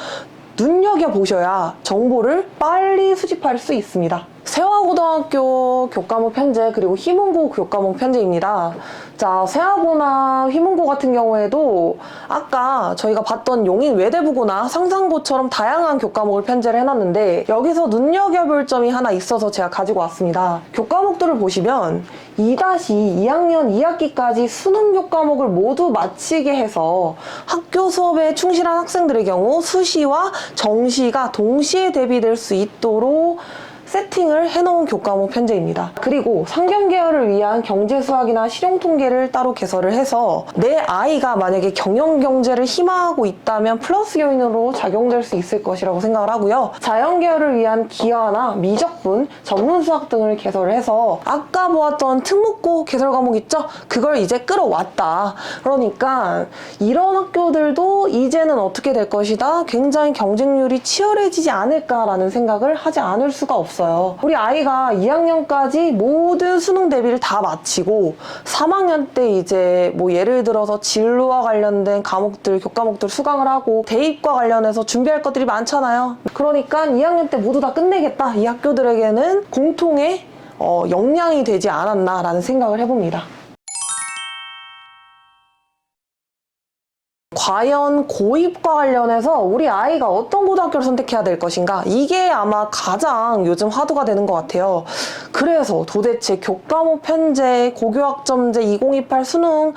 눈여겨보셔야 정보를 빨리 수집할 수 있습니다. 세화고등학교 교과목 편제 그리고 희문고 교과목 편제입니다. 자, 세화고나 희문고 같은 경우에도 아까 저희가 봤던 용인 외대부고나 상산고처럼 다양한 교과목을 편제를 해놨는데 여기서 눈여겨볼 점이 하나 있어서 제가 가지고 왔습니다. 교과목들을 보시면 2-2학년 2학기까지 수능 교과목을 모두 마치게 해서 학교 수업에 충실한 학생들의 경우 수시와 정시가 동시에 대비될 수 있도록 세팅을 해놓은 교과목 편제입니다. 그리고 상경계열을 위한 경제수학이나 실용통계를 따로 개설을 해서 내 아이가 만약에 경영경제를 희망하고 있다면 플러스 요인으로 작용될 수 있을 것이라고 생각을 하고요. 자연계열을 위한 기하나 미적분, 전문수학 등을 개설을 해서 아까 보았던 특목고 개설 과목 있죠? 그걸 이제 끌어왔다. 그러니까 이런 학교들도 이제는 어떻게 될 것이다? 굉장히 경쟁률이 치열해지지 않을까라는 생각을 하지 않을 수가 없어요. 우리 아이가 2학년까지 모든 수능 대비를 다 마치고 3학년 때 이제 뭐 예를 들어서 진로와 관련된 과목들, 교과목들 수강을 하고 대입과 관련해서 준비할 것들이 많잖아요. 그러니까 2학년 때 모두 다 끝내겠다. 이 학교들에게는 공통의 역량이 되지 않았나라는 생각을 해봅니다. 과연 고입과 관련해서 우리 아이가 어떤 고등학교를 선택해야 될 것인가? 이게 아마 가장 요즘 화두가 되는 것 같아요. 그래서 도대체 교과목 편제, 고교학점제 2028 수능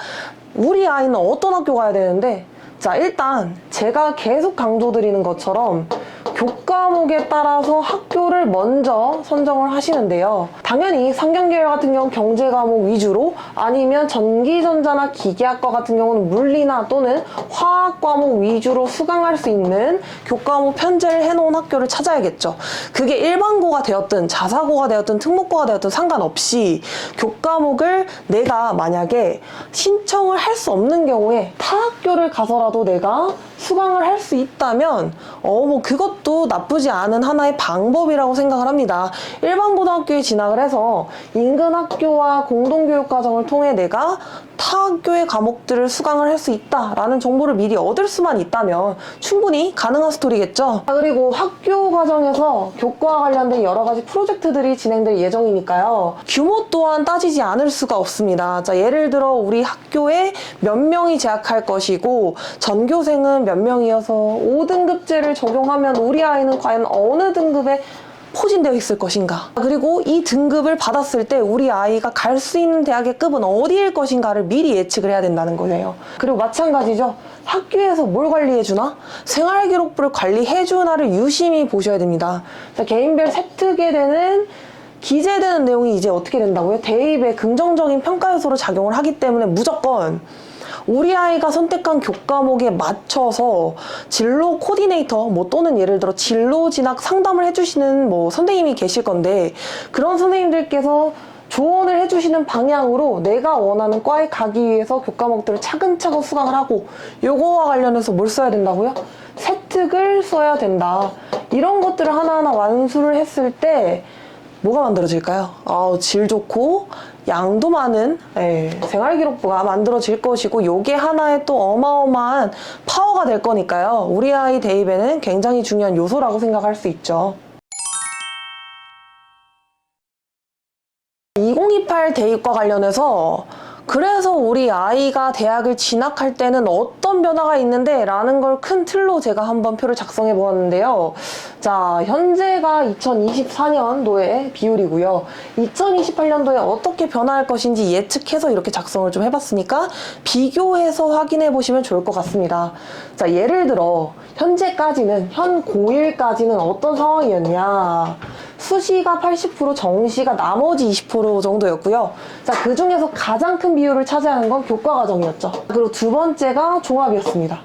우리 아이는 어떤 학교 가야 되는데 자, 일단 제가 계속 강조드리는 것처럼 교과목에 따라서 학교를 먼저 선정을 하시는데요. 당연히 상경계열 같은 경우는 경제 과목 위주로 아니면 전기전자나 기계학과 같은 경우는 물리나 또는 화학 과목 위주로 수강할 수 있는 교과목 편제를 해놓은 학교를 찾아야겠죠. 그게 일반고가 되었든 자사고가 되었든 특목고가 되었든 상관없이 교과목을 내가 만약에 신청을 할 수 없는 경우에 타 학교를 가서라도 내가 수강을 할 수 있다면 뭐 그것도 나쁘지 않은 하나의 방법이라고 생각을 합니다. 일반 고등학교에 진학을 해서 인근 학교와 공동교육과정을 통해 내가 타 학교의 과목들을 수강을 할 수 있다라는 정보를 미리 얻을 수만 있다면 충분히 가능한 스토리겠죠. 그리고 학교 과정에서 교과와 관련된 여러 가지 프로젝트들이 진행될 예정이니까요. 규모 또한 따지지 않을 수가 없습니다. 자, 예를 들어 우리 학교에 몇 명이 재학할 것이고 전교생은 몇 명이어서 5등급제를 적용하면 우리 아이는 과연 어느 등급에 포진되어 있을 것인가, 그리고 이 등급을 받았을 때 우리 아이가 갈 수 있는 대학의 급은 어디일 것인가를 미리 예측을 해야 된다는 거예요. 그리고 마찬가지죠. 학교에서 뭘 관리해주나? 생활기록부를 관리해주나를 유심히 보셔야 됩니다. 자, 개인별 세특에 되는 기재되는 내용이 이제 어떻게 된다고요? 대입에 긍정적인 평가 요소로 작용을 하기 때문에 무조건 우리 아이가 선택한 교과목에 맞춰서 진로 코디네이터 또는 예를 들어 진로 진학 상담을 해주시는 선생님이 계실 건데 그런 선생님들께서 조언을 해주시는 방향으로 내가 원하는 과에 가기 위해서 교과목들을 차근차근 수강을 하고 요거와 관련해서 뭘 써야 된다고요? 세특을 써야 된다. 이런 것들을 하나하나 완수를 했을 때 뭐가 만들어질까요? 질 좋고 양도 많은 생활기록부가 만들어질 것이고 요게 하나의 또 어마어마한 파워가 될 거니까요. 우리 아이 대입에는 굉장히 중요한 요소라고 생각할 수 있죠. 2028 대입과 관련해서 그래서 우리 아이가 대학을 진학할 때는 어떤 변화가 있는데 라는 걸 큰 틀로 제가 한번 표를 작성해 보았는데요. 자, 현재가 2024년도의 비율이고요. 2028년도에 어떻게 변화할 것인지 예측해서 이렇게 작성을 좀 해봤으니까 비교해서 확인해 보시면 좋을 것 같습니다. 자, 예를 들어 현재까지는 현 고1까지는 어떤 상황이었냐. 수시가 80%, 정시가 나머지 20% 정도였고요. 자, 그 중에서 가장 큰 비율을 차지하는 건 교과 과정이었죠. 그리고 두 번째가 종합이었습니다.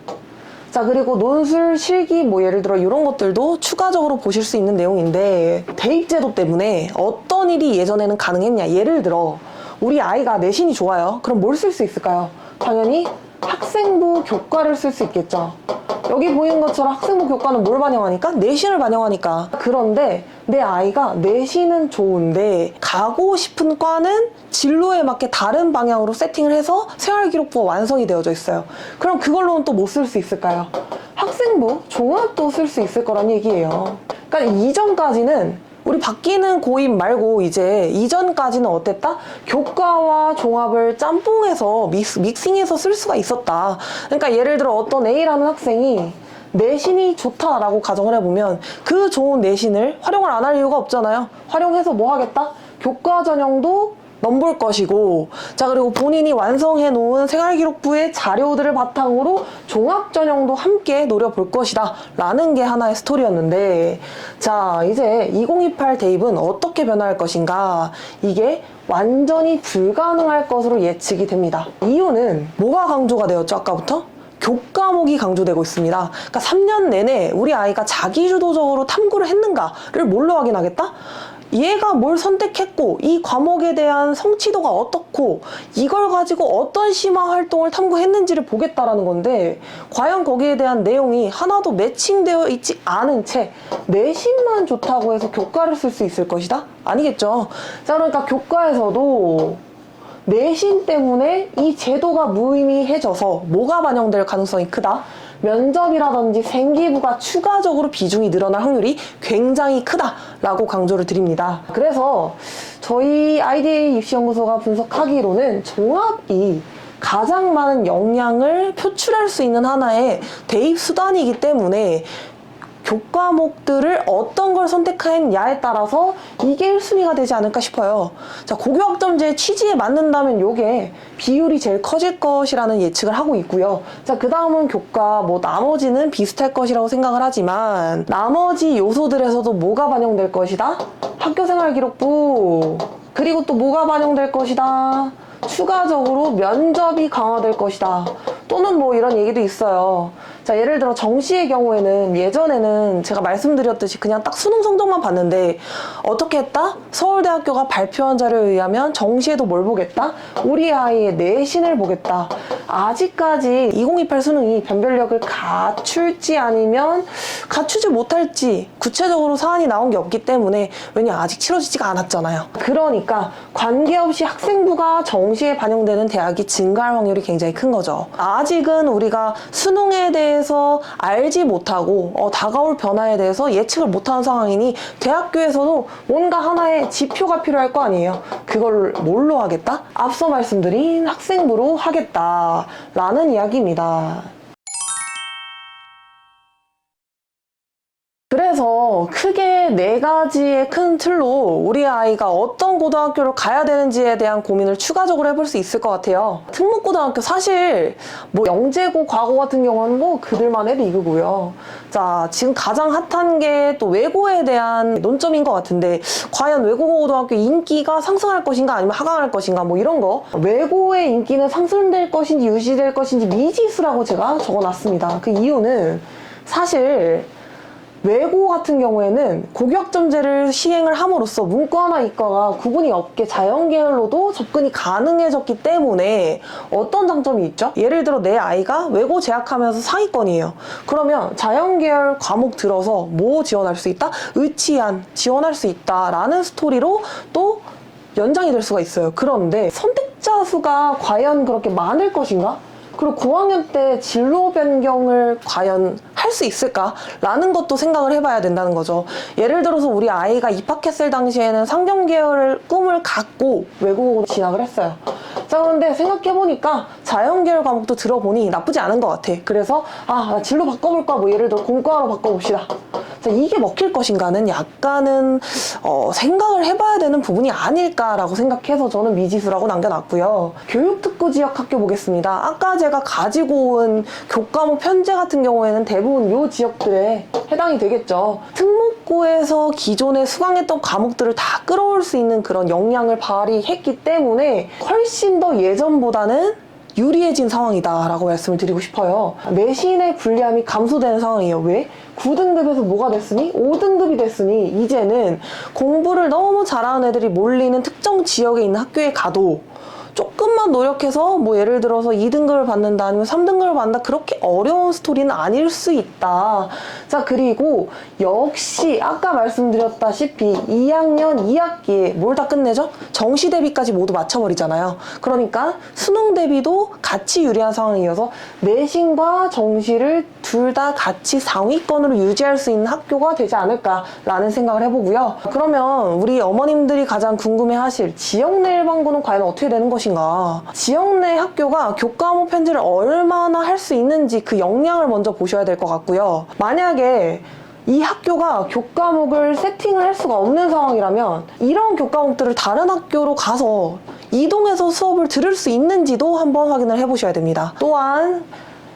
자, 그리고 논술, 실기, 뭐 예를 들어 이런 것들도 추가적으로 보실 수 있는 내용인데, 대입제도 때문에 어떤 일이 예전에는 가능했냐. 예를 들어 우리 아이가 내신이 좋아요. 그럼 뭘 쓸 수 있을까요? 당연히 학생부 교과를 쓸 수 있겠죠. 여기 보이는 것처럼 학생부 교과는 뭘 반영하니까? 내신을 반영하니까. 그런데 내 아이가 내신은 좋은데 가고 싶은 과는 진로에 맞게 다른 방향으로 세팅을 해서 생활기록부가 완성이 되어져 있어요. 그럼 그걸로는 또 뭐 쓸 수 있을까요? 학생부, 종합도 쓸 수 있을 거란 얘기예요. 그러니까 이전까지는 우리 바뀌는 고입 말고 이제 이전까지는 어땠다? 교과와 종합을 짬뽕해서 믹싱해서 쓸 수가 있었다. 그러니까 예를 들어 어떤 A라는 학생이 내신이 좋다라고 가정을 해보면 그 좋은 내신을 활용을 안 할 이유가 없잖아요. 활용해서 뭐 하겠다? 교과 전형도 넘볼 것이고, 자, 그리고 본인이 완성해 놓은 생활기록부의 자료들을 바탕으로 종합 전형도 함께 노려볼 것이다 라는 게 하나의 스토리였는데, 자, 이제 2028 대입은 어떻게 변화할 것인가. 이게 완전히 불가능할 것으로 예측이 됩니다. 이유는 뭐가 강조가 되었죠? 아까부터? 교과목이 강조되고 있습니다. 그러니까 3년 내내 우리 아이가 자기주도적으로 탐구를 했는가를 뭘로 확인하겠다? 얘가 뭘 선택했고 이 과목에 대한 성취도가 어떻고 이걸 가지고 어떤 심화 활동을 탐구했는지를 보겠다라는 건데, 과연 거기에 대한 내용이 하나도 매칭되어 있지 않은 채 내신만 좋다고 해서 교과를 쓸 수 있을 것이다? 아니겠죠. 자, 그러니까 교과에서도 내신 때문에 이 제도가 무의미해져서 뭐가 반영될 가능성이 크다? 면접이라든지 생기부가 추가적으로 비중이 늘어날 확률이 굉장히 크다라고 강조를 드립니다. 그래서 저희 IDA 입시연구소가 분석하기로는 종합이 가장 많은 역량을 표출할 수 있는 하나의 대입 수단이기 때문에 교과목들을 어떤 걸 선택했냐에 따라서 이게 1순위가 되지 않을까 싶어요. 자, 고교학점제의 취지에 맞는다면 요게 비율이 제일 커질 것이라는 예측을 하고 있고요. 자, 그 다음은 교과, 뭐 나머지는 비슷할 것이라고 생각을 하지만, 나머지 요소들에서도 뭐가 반영될 것이다? 학교생활기록부. 그리고 또 뭐가 반영될 것이다? 추가적으로 면접이 강화될 것이다. 또는 뭐 이런 얘기도 있어요. 자, 예를 들어 정시의 경우에는 예전에는 제가 말씀드렸듯이 그냥 딱 수능 성적만 봤는데, 어떻게 했다? 서울대학교가 발표한 자료에 의하면 정시에도 뭘 보겠다? 우리 아이의 내신을 보겠다. 아직까지 2028 수능이 변별력을 갖출지 아니면 갖추지 못할지 구체적으로 사안이 나온 게 없기 때문에, 왜냐 아직 치러지지가 않았잖아요. 그러니까 관계없이 학생부가 정시에 반영되는 대학이 증가할 확률이 굉장히 큰 거죠. 아직은 우리가 수능에 대해서 알지 못하고 다가올 변화에 대해서 예측을 못하는 상황이니 대학교에서도 뭔가 하나의 지표가 필요할 거 아니에요. 그걸 뭘로 하겠다? 앞서 말씀드린 학생부로 하겠다라는 이야기입니다. 그래서 크게 4가지의 큰 틀로 우리 아이가 어떤 고등학교를 가야 되는지에 대한 고민을 추가적으로 해볼 수 있을 것 같아요. 특목고등학교, 사실 뭐 영재고, 과고 같은 경우는 뭐 그들만의 리그고요. 자, 지금 가장 핫한 게 또 외고에 대한 논점인 것 같은데, 과연 외국어 고등학교 인기가 상승할 것인가 아니면 하강할 것인가, 뭐 이런 거. 외고의 인기는 상승될 것인지 유지될 것인지 미지수라고 제가 적어놨습니다. 그 이유는 사실 외고 같은 경우에는 고교학점제를 시행을 함으로써 문과나 이과가 구분이 없게 자연계열로도 접근이 가능해졌기 때문에 어떤 장점이 있죠? 예를 들어 내 아이가 외고 재학하면서 상위권이에요. 그러면 자연계열 과목 들어서 뭐 지원할 수 있다? 의치안 지원할 수 있다라는 스토리로 또 연장이 될 수가 있어요. 그런데 선택자 수가 과연 그렇게 많을 것인가? 그리고 고학년 때 진로 변경을 과연 할 수 있을까라는 것도 생각을 해봐야 된다는 거죠. 예를 들어서 우리 아이가 입학했을 당시에는 상경계열을 꿈을 갖고 외국어로 진학을 했어요. 자, 그런데 생각해보니까 자연계열 과목도 들어보니 나쁘지 않은 것 같아. 그래서 나 진로 바꿔볼까? 뭐 예를 들어 공과로 바꿔봅시다. 자, 이게 먹힐 것인가는 약간은 생각을 해봐야 되는 부분이 아닐까라고 생각해서 저는 미지수라고 남겨놨고요. 교육특구 지역 학교 보겠습니다. 아까 제가 가지고 온 교과목 편제 같은 경우에는 대부분 요 지역들에 해당이 되겠죠. 특목고에서 기존에 수강했던 과목들을 다 끌어올 수 있는 그런 역량을 발휘했기 때문에 훨씬 더 예전보다는 유리해진 상황이다 라고 말씀을 드리고 싶어요. 내신의 불리함이 감소되는 상황이에요. 왜? 9등급에서 뭐가 됐으니? 5등급이 됐으니 이제는 공부를 너무 잘하는 애들이 몰리는 특정 지역에 있는 학교에 가도 조금만 노력해서 뭐 예를 들어서 2등급을 받는다 아니면 3등급을 받는다 그렇게 어려운 스토리는 아닐 수 있다. 자, 그리고 역시 아까 말씀드렸다시피 2학년 2학기에 뭘 다 끝내죠? 정시 대비까지 모두 맞춰버리잖아요. 그러니까 수능 대비도 같이 유리한 상황이어서 내신과 정시를 둘 다 같이 상위권으로 유지할 수 있는 학교가 되지 않을까라는 생각을 해보고요. 그러면 우리 어머님들이 가장 궁금해하실 지역 내 일반고는 과연 어떻게 되는 것인가? 지역 내 학교가 교과목 편제를 얼마나 할 수 있는지 그 역량을 먼저 보셔야 될 것 같고요. 만약에 이 학교가 교과목을 세팅을 할 수가 없는 상황이라면 이런 교과목들을 다른 학교로 가서 이동해서 수업을 들을 수 있는지도 한번 확인을 해보셔야 됩니다. 또한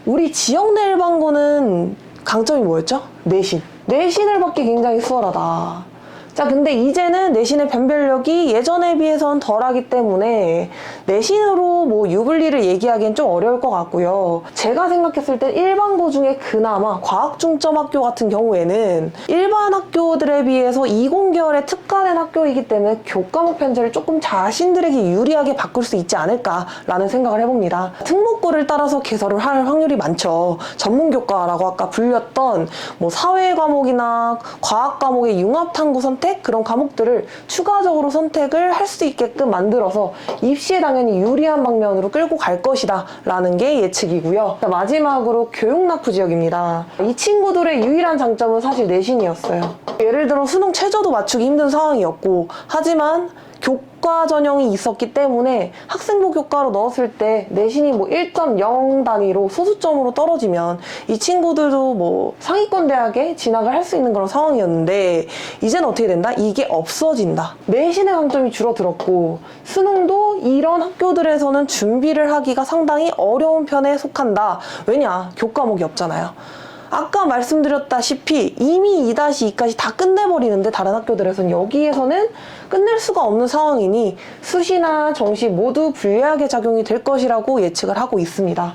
우리 지역 내 일반고는 강점이 뭐였죠? 내신. 내신을 받기 굉장히 수월하다. 자, 근데 이제는 내신의 변별력이 예전에 비해서는 덜하기 때문에 내신으로 뭐 유불리를 얘기하기엔 좀 어려울 것 같고요. 제가 생각했을 때 일반고 중에 그나마 과학중점학교 같은 경우에는 일반 학교들에 비해서 이공계열에 특화된 학교이기 때문에 교과목 편제를 조금 자신들에게 유리하게 바꿀 수 있지 않을까라는 생각을 해봅니다. 특목고를 따라서 개설을 할 확률이 많죠. 전문교과라고 아까 불렸던 뭐 사회 과목이나 과학 과목의 융합 탐구 선택 그런 과목들을 추가적으로 선택을 할 수 있게끔 만들어서 입시에 당연히 유리한 방면으로 끌고 갈 것이다 라는 게 예측이고요. 자, 마지막으로 교육낙후 지역입니다. 이 친구들의 유일한 장점은 사실 내신이었어요. 예를 들어 수능 최저도 맞추기 힘든 상황이었고 하지만 교과 전형이 있었기 때문에 학생부 교과로 넣었을 때 내신이 뭐 1.0 단위로 소수점으로 떨어지면 이 친구들도 뭐 상위권 대학에 진학을 할 수 있는 그런 상황이었는데 이제는 어떻게 된다? 이게 없어진다. 내신의 강점이 줄어들었고 수능도 이런 학교들에서는 준비를 하기가 상당히 어려운 편에 속한다. 왜냐? 교과목이 없잖아요. 아까 말씀드렸다시피 이미 2-2까지 다 끝내버리는데 다른 학교들에서는 여기에서는 끝낼 수가 없는 상황이니 수시나 정시 모두 불리하게 작용이 될 것이라고 예측을 하고 있습니다.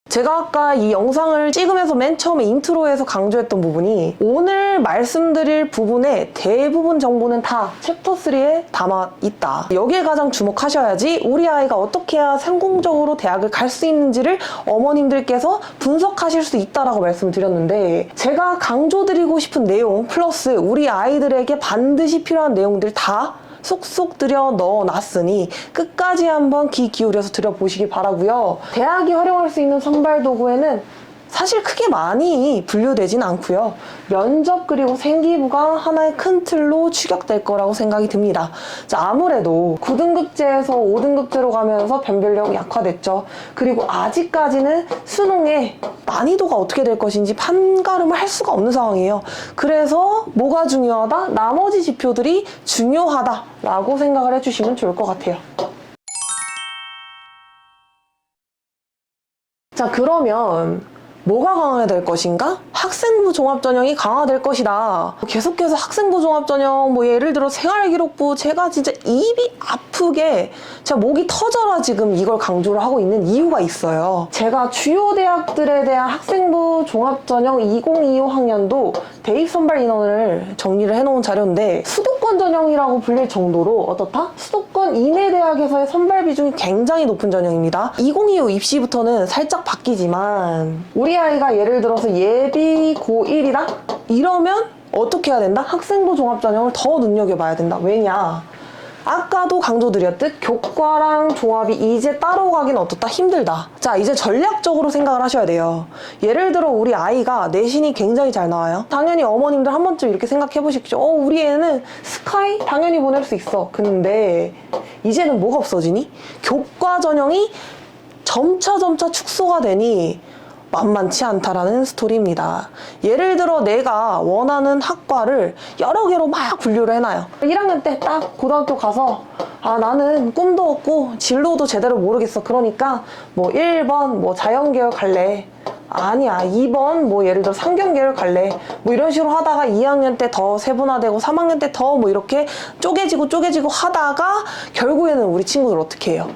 제가 아까 이 영상을 찍으면서 맨 처음에 인트로에서 강조했던 부분이 오늘 말씀드릴 부분의 대부분 정보는 다 챕터 3에 담아 있다. 여기에 가장 주목하셔야지 우리 아이가 어떻게 해야 성공적으로 대학을 갈 수 있는지를 어머님들께서 분석하실 수 있다라고 말씀을 드렸는데 제가 강조드리고 싶은 내용 플러스 우리 아이들에게 반드시 필요한 내용들 다 쏙쏙 들여 넣어놨으니 끝까지 한번 귀 기울여서 들여보시기 바라고요. 대학이 활용할 수 있는 선발 도구에는 사실 크게 많이 분류되진 않고요. 면접 그리고 생기부가 하나의 큰 틀로 추격될 거라고 생각이 듭니다. 자, 아무래도 9등급제에서 5등급제로 가면서 변별력이 약화됐죠. 그리고 아직까지는 수능의 난이도가 어떻게 될 것인지 판가름을 할 수가 없는 상황이에요. 그래서 뭐가 중요하다? 나머지 지표들이 중요하다라고 생각을 해주시면 좋을 것 같아요. 자, 그러면 뭐가 강화가 될 것인가? 학생부 종합전형이 강화될 것이다. 계속해서 학생부 종합전형 뭐 예를 들어 생활기록부 제가 진짜 입이 아프게 제가 목이 터져라 지금 이걸 강조를 하고 있는 이유가 있어요. 제가 주요 대학들에 대한 학생부 종합전형 2025 학년도 대입 선발 인원을 정리를 해놓은 자료인데 수도권 전형이라고 불릴 정도로 어떻다? 수도권 이내 대학에서의 선발 비중이 굉장히 높은 전형입니다. 2025 입시부터는 살짝 바뀌지만 우리 아이가 예를 들어서 예비 고1이다? 이러면 어떻게 해야 된다? 학생부 종합전형을 더 눈여겨봐야 된다. 왜냐? 아까도 강조드렸듯 교과랑 종합이 이제 따로 가긴 어떻다? 힘들다. 자, 이제 전략적으로 생각을 하셔야 돼요. 예를 들어 우리 아이가 내신이 굉장히 잘 나와요. 당연히 어머님들 한 번쯤 이렇게 생각해 보십시오. 우리 애는 스카이 당연히 보낼 수 있어. 근데 이제는 뭐가 없어지니? 교과 전형이 점차 축소가 되니 만만치 않다라는 스토리입니다. 예를 들어 내가 원하는 학과를 여러 개로 막 분류를 해놔요. 1학년 때 딱 고등학교 가서 나는 꿈도 없고 진로도 제대로 모르겠어. 그러니까 뭐 1번 뭐 자연계열 갈래. 아니야 2번 뭐 예를 들어 상경계열 갈래. 뭐 이런 식으로 하다가 2학년 때 더 세분화되고 3학년 때 더 뭐 이렇게 쪼개지고 하다가 결국에는 우리 친구들 어떻게 해요?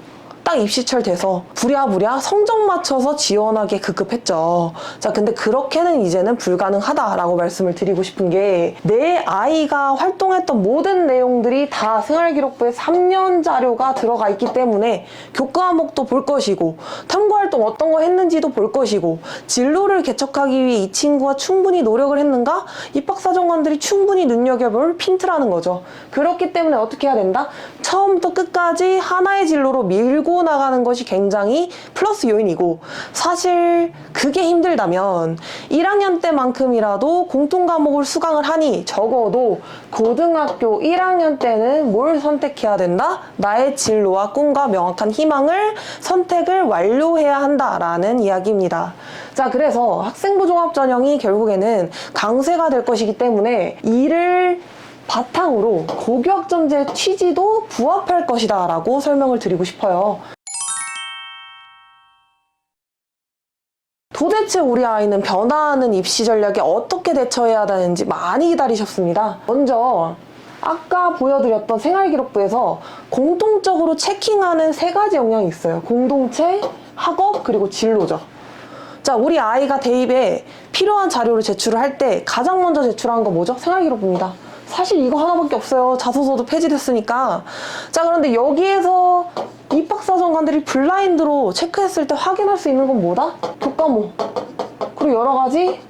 딱 입시철 돼서 부랴부랴 성적 맞춰서 지원하게 급급했죠. 자, 근데 그렇게는 이제는 불가능하다라고 말씀을 드리고 싶은 게 내 아이가 활동했던 모든 내용들이 다 생활기록부에 3년 자료가 들어가 있기 때문에 교과 과목도 볼 것이고 탐구활동 어떤 거 했는지도 볼 것이고 진로를 개척하기 위해 이 친구가 충분히 노력을 했는가? 입학사정관들이 충분히 눈여겨볼 핀트라는 거죠. 그렇기 때문에 어떻게 해야 된다? 처음부터 끝까지 하나의 진로로 밀고 나가는 것이 굉장히 플러스 요인이고 사실 그게 힘들다면 1학년 때만큼이라도 공통 과목을 수강을 하니 적어도 고등학교 1학년 때는 뭘 선택해야 된다? 나의 진로와 꿈과 명확한 희망을 선택을 완료해야 한다라는 이야기입니다. 자, 그래서 학생부 종합전형이 결국에는 강세가 될 것이기 때문에 이를 바탕으로 고교학점제 취지도 부합할 것이다 라고 설명을 드리고 싶어요. 도대체 우리 아이는 변화하는 입시 전략에 어떻게 대처해야 하는지 많이 기다리셨습니다. 먼저 아까 보여드렸던 생활기록부에서 공통적으로 체킹하는 3가지 역량이 있어요. 공동체, 학업, 그리고 진로죠. 자, 우리 아이가 대입에 필요한 자료를 제출을 할 때 가장 먼저 제출한 거 뭐죠? 생활기록부입니다. 사실 이거 하나밖에 없어요. 자소서도 폐지됐으니까. 자, 그런데 여기에서 입학사정관들이 블라인드로 체크했을 때 확인할 수 있는 건 뭐다? 교과목. 그리고 여러 가지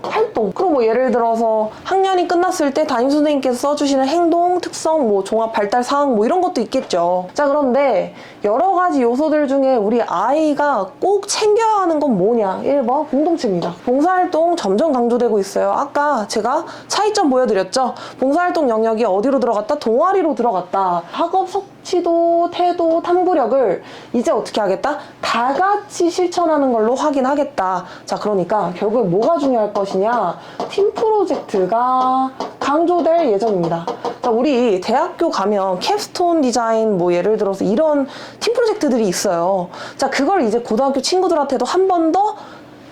활동. 그리고 뭐 예를 들어서 학년이 끝났을 때 담임선생님께서 써주시는 행동, 특성, 뭐 종합 발달 사항 뭐 이런 것도 있겠죠. 자, 그런데 여러 가지 요소들 중에 우리 아이가 꼭 챙겨야 하는 건 뭐냐? 1번 공동체입니다. 봉사활동 점점 강조되고 있어요. 아까 제가 차이점 보여드렸죠? 봉사활동 영역이 어디로 들어갔다? 동아리로 들어갔다. 학업 성취도, 태도, 탐구력을 이제 어떻게 하겠다? 다 같이 실천하는 걸로 확인하겠다. 자, 그러니까 결국에 뭐가 중요할 것이냐? 팀 프로젝트가 강조될 예정입니다. 자, 우리 대학교 가면 캡스톤 디자인 뭐 예를 들어서 이런 팀 프로젝트들이 있어요. 자, 그걸 이제 고등학교 친구들한테도 한 번 더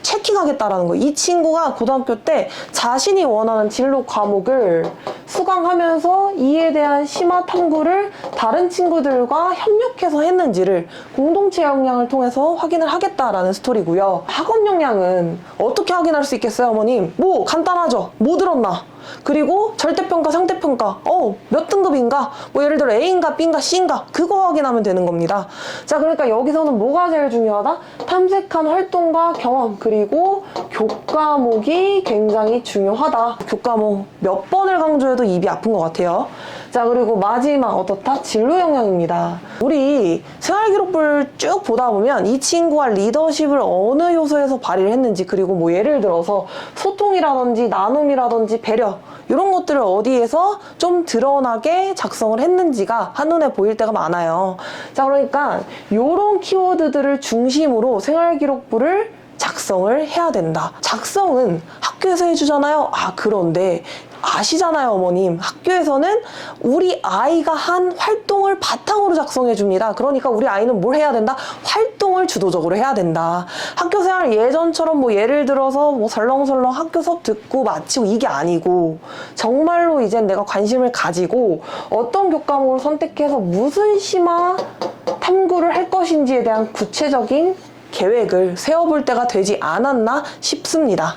체킹하겠다라는 거예요. 이 친구가 고등학교 때 자신이 원하는 진로 과목을 수강하면서 이에 대한 심화 탐구를 다른 친구들과 협력해서 했는지를 공동체 역량을 통해서 확인을 하겠다라는 스토리고요. 학업 역량은 어떻게 확인할 수 있겠어요, 어머님? 뭐 간단하죠. 뭐 들었나? 그리고 절대평가, 상대평가, 몇 등급인가? 뭐 예를 들어 A인가 B인가 C인가? 그거 확인하면 되는 겁니다. 자, 그러니까 여기서는 뭐가 제일 중요하다? 탐색한 활동과 경험, 그리고 교과목이 굉장히 중요하다. 교과목 몇 번을 강조해도 입이 아픈 것 같아요. 자, 그리고 마지막 어떻다? 진로 역량입니다. 우리 생활기록부를 쭉 보다 보면 이 친구가 리더십을 어느 요소에서 발휘를 했는지, 그리고 뭐 예를 들어서 소통이라든지 나눔이라든지 배려 이런 것들을 어디에서 좀 드러나게 작성을 했는지가 한눈에 보일 때가 많아요. 자, 그러니까 이런 키워드들을 중심으로 생활기록부를 작성을 해야 된다. 작성은 학교에서 해주잖아요. 그런데 아시잖아요, 어머님. 학교에서는 우리 아이가 한 활동을 바탕으로 작성해 줍니다. 그러니까 우리 아이는 뭘 해야 된다? 활동을 주도적으로 해야 된다. 학교 생활 예전처럼 뭐 예를 들어서 뭐 설렁설렁 학교 수업 듣고 마치고 이게 아니고 정말로 이젠 내가 관심을 가지고 어떤 교과목을 선택해서 무슨 심화 탐구를 할 것인지에 대한 구체적인 계획을 세워볼 때가 되지 않았나 싶습니다.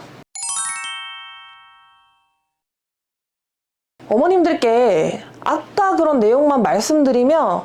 어머님들께 아까 그런 내용만 말씀드리면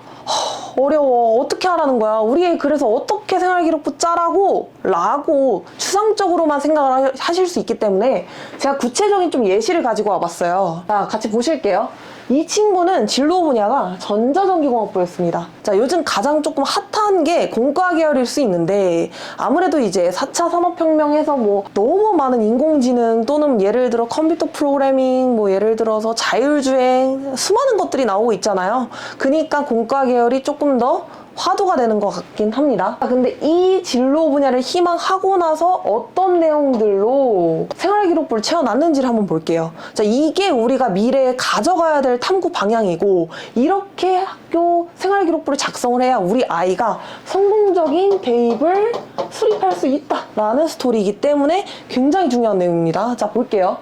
어려워. 어떻게 하라는 거야? 우리 애 그래서 어떻게 생활기록부 짜라고? 라고 추상적으로만 생각을 하실 수 있기 때문에 제가 구체적인 좀 예시를 가지고 와봤어요. 자, 같이 보실게요. 이 친구는 진로 분야가 전자전기공학부였습니다. 자, 요즘 가장 조금 핫한 게 공과 계열일 수 있는데 아무래도 이제 4차 산업혁명에서 뭐 너무 많은 인공지능 또는 예를 들어 컴퓨터 프로그래밍 뭐 예를 들어서 자율주행 수많은 것들이 나오고 있잖아요. 그러니까 공과 계열이 조금 더 화두가 되는 것 같긴 합니다. 근데 이 진로 분야를 희망하고 나서 어떤 내용들로 생활기록부를 채워놨는지를 한번 볼게요. 자, 이게 우리가 미래에 가져가야 될 탐구 방향이고 이렇게 학교 생활기록부를 작성을 해야 우리 아이가 성공적인 대입을 수립할 수 있다라는 스토리이기 때문에 굉장히 중요한 내용입니다. 자, 볼게요.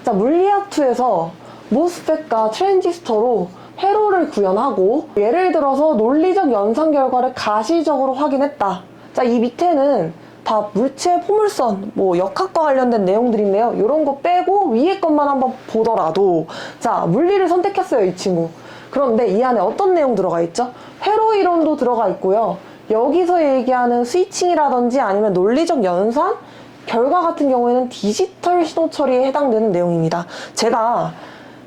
자, 물리학2에서 모스펫과 트랜지스터로 회로를 구현하고 예를 들어서 논리적 연산 결과를 가시적으로 확인했다. 자, 이 밑에는 다 물체 포물선, 뭐 역학과 관련된 내용들인데요. 이런 거 빼고 위에 것만 한번 보더라도 자, 물리를 선택했어요, 이 친구. 그런데 이 안에 어떤 내용 들어가 있죠? 회로 이론도 들어가 있고요. 여기서 얘기하는 스위칭이라든지 아니면 논리적 연산 결과 같은 경우에는 디지털 신호 처리에 해당되는 내용입니다. 제가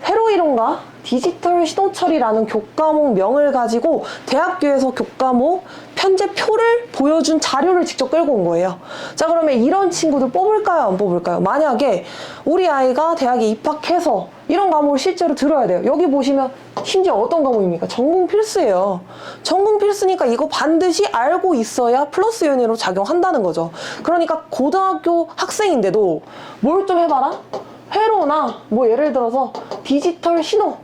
회로 이론과 디지털 신호 처리라는 교과목 명을 가지고 대학교에서 교과목 편제표를 보여준 자료를 직접 끌고 온 거예요. 자, 그러면 이런 친구들 뽑을까요? 안 뽑을까요? 만약에 우리 아이가 대학에 입학해서 이런 과목을 실제로 들어야 돼요. 여기 보시면 심지어 어떤 과목입니까? 전공 필수예요. 전공 필수니까 이거 반드시 알고 있어야 플러스 연위로 작용한다는 거죠. 그러니까 고등학교 학생인데도 뭘 좀 해봐라? 회로나 뭐 예를 들어서 디지털 신호